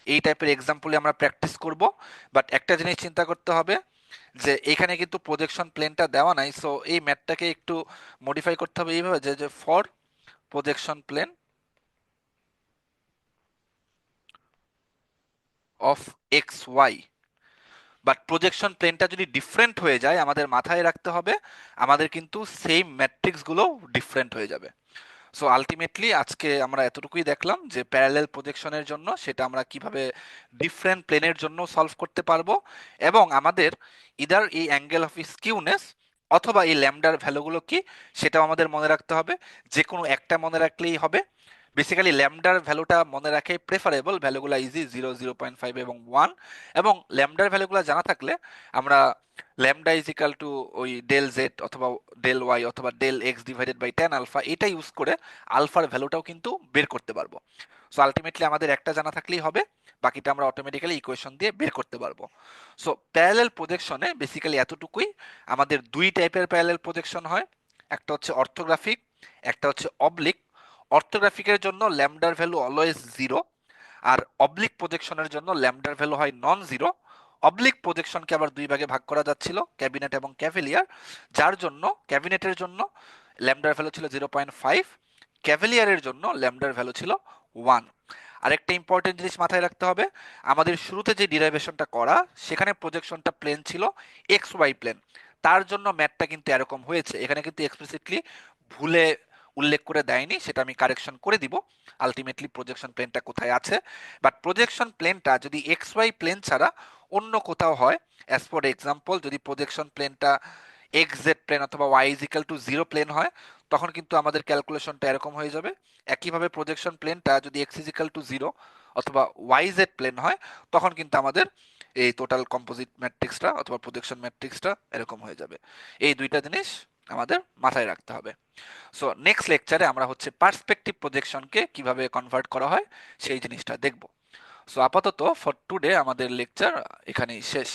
এই টাইপের এক্সাম্পলে আমরা প্র্যাকটিস করব। বাট একটা জিনিস চিন্তা করতে হবে যে এখানে কিন্তু প্রজেকশন প্লেনটা দেওয়া নাই, সো এই ম্যাথটাকে একটু মডিফাই করতে হবে এইভাবে যে for projection plane of X Y. But projection প্লেনটা যদি ডিফারেন্ট হয়ে যায় আমাদের মাথায় রাখতে হবে আমাদের কিন্তু সেম ম্যাট্রিক্সগুলো ডিফারেন্ট হয়ে যাবে। সো আলটিমেটলি আজকে আমরা এতটুকুই দেখলাম যে প্যারালেল প্রজেকশনের জন্য সেটা আমরা কিভাবে ডিফারেন্ট প্লেনের জন্য সলভ করতে পারবো, এবং আমাদের ইদার এই অ্যাঙ্গেল অফ স্কিউনেস অথবা এই ল্যামডার ভ্যালুগুলো কি সেটাও আমাদের মনে রাখতে হবে। যে কোনো একটা মনে রাখলেই হবে। বেসিক্যালি ল্যামডার ভ্যালুটা মনে রাখাই প্রেফারেবল, ভ্যালুগুলো ইজি 0 0.5 এবং 1। এবং ল্যামডার ভ্যালুগুলো জানা থাকলে আমরা ল্যামডা ইজ ইকাল টু ওই ডেল জেড অথবা ডেল ওয়াই অথবা del X divided by tan alpha এটা ইউজ করে আলফার ভ্যালুটাও কিন্তু বের করতে পারবো। সো আলটিমেটলি আমাদের একটা জানা থাকলেই হবে, বাকিটা আমরা অটোমেটিক্যালি ইকুয়েশন দিয়ে বের করতে পারবো। সো প্যারালেল প্রজেকশনে বেসিক্যালি এতটুকুই। আমাদের দুই টাইপের প্যারালেল প্রজেকশন হয়, একটা হচ্ছে অর্থোগ্রাফিক, একটা হচ্ছে অবলিক। অর্থোগ্রাফিকের জন্য ল্যামডার ভ্যালু অলওয়েজ 0, আর অবলিক প্রজেকশনের জন্য ল্যামডার ভ্যালু হয় নন জিরো। অবলিক প্রজেকশনকে আবার দুই ভাগে ভাগ করা যাচ্ছিল, ক্যাবিনেট এবং ক্যাভেলিয়ার, যার জন্য ক্যাবিনেটের জন্য ল্যামডার ভ্যালু ছিল 0.5, ক্যাভেলিয়ারের জন্য ল্যামডার ভ্যালু ছিল 1। আরেকটা ইম্পর্টেন্ট জিনিস মাথায় রাখতে হবে, আমাদের শুরুতে যে ডিরাইভেশনটা করা সেখানে প্রজেকশনটা প্লেন ছিল এক্স ওয়াই প্লেন, তার জন্য ম্যাথটা কিন্তু এরকম হয়েছে। এখানে কিন্তু এক্সপ্লিসিটলি ভুলে উল্লেখ করে দেয়নি, সেটা আমি কারেকশন করে দিব আলটিমেটলি প্রজেকশন প্লেনটা কোথায় আছে। বাট প্রজেকশন প্লেনটা যদি এক্স ওয়াই প্লেন ছাড়া অন্য কোথাও হয়, অ্যাজ ফর এক্সাম্পল যদি প্রজেকশন প্লেনটা এক্স জেড প্লেন অথবা ওয়াই ইজিক্যাল টু 0 প্লেন হয়, তখন কিন্তু আমাদের ক্যালকুলেশনটা এরকম হয়ে যাবে। একইভাবে প্রজেকশন প্লেনটা যদি এক্স ইজিক্যাল টু 0 অথবা ওয়াই জেড প্লেন হয়, তখন কিন্তু আমাদের এই টোটাল কম্পোজিট ম্যাট্রিক্সটা অথবা প্রজেকশন ম্যাট্রিক্সটা এরকম হয়ে যাবে। এই দুইটা জিনিস আমাদের মাথায় রাখতে হবে। সো নেক্সট লেকচারে আমরা হচ্ছে পার্সপেক্টিভ প্রজেকশনকে কিভাবে কনভার্ট করা হয় সেই জিনিসটা দেখব। সো আপাতত ফর টুডে আমাদের লেকচার এখানেই শেষ।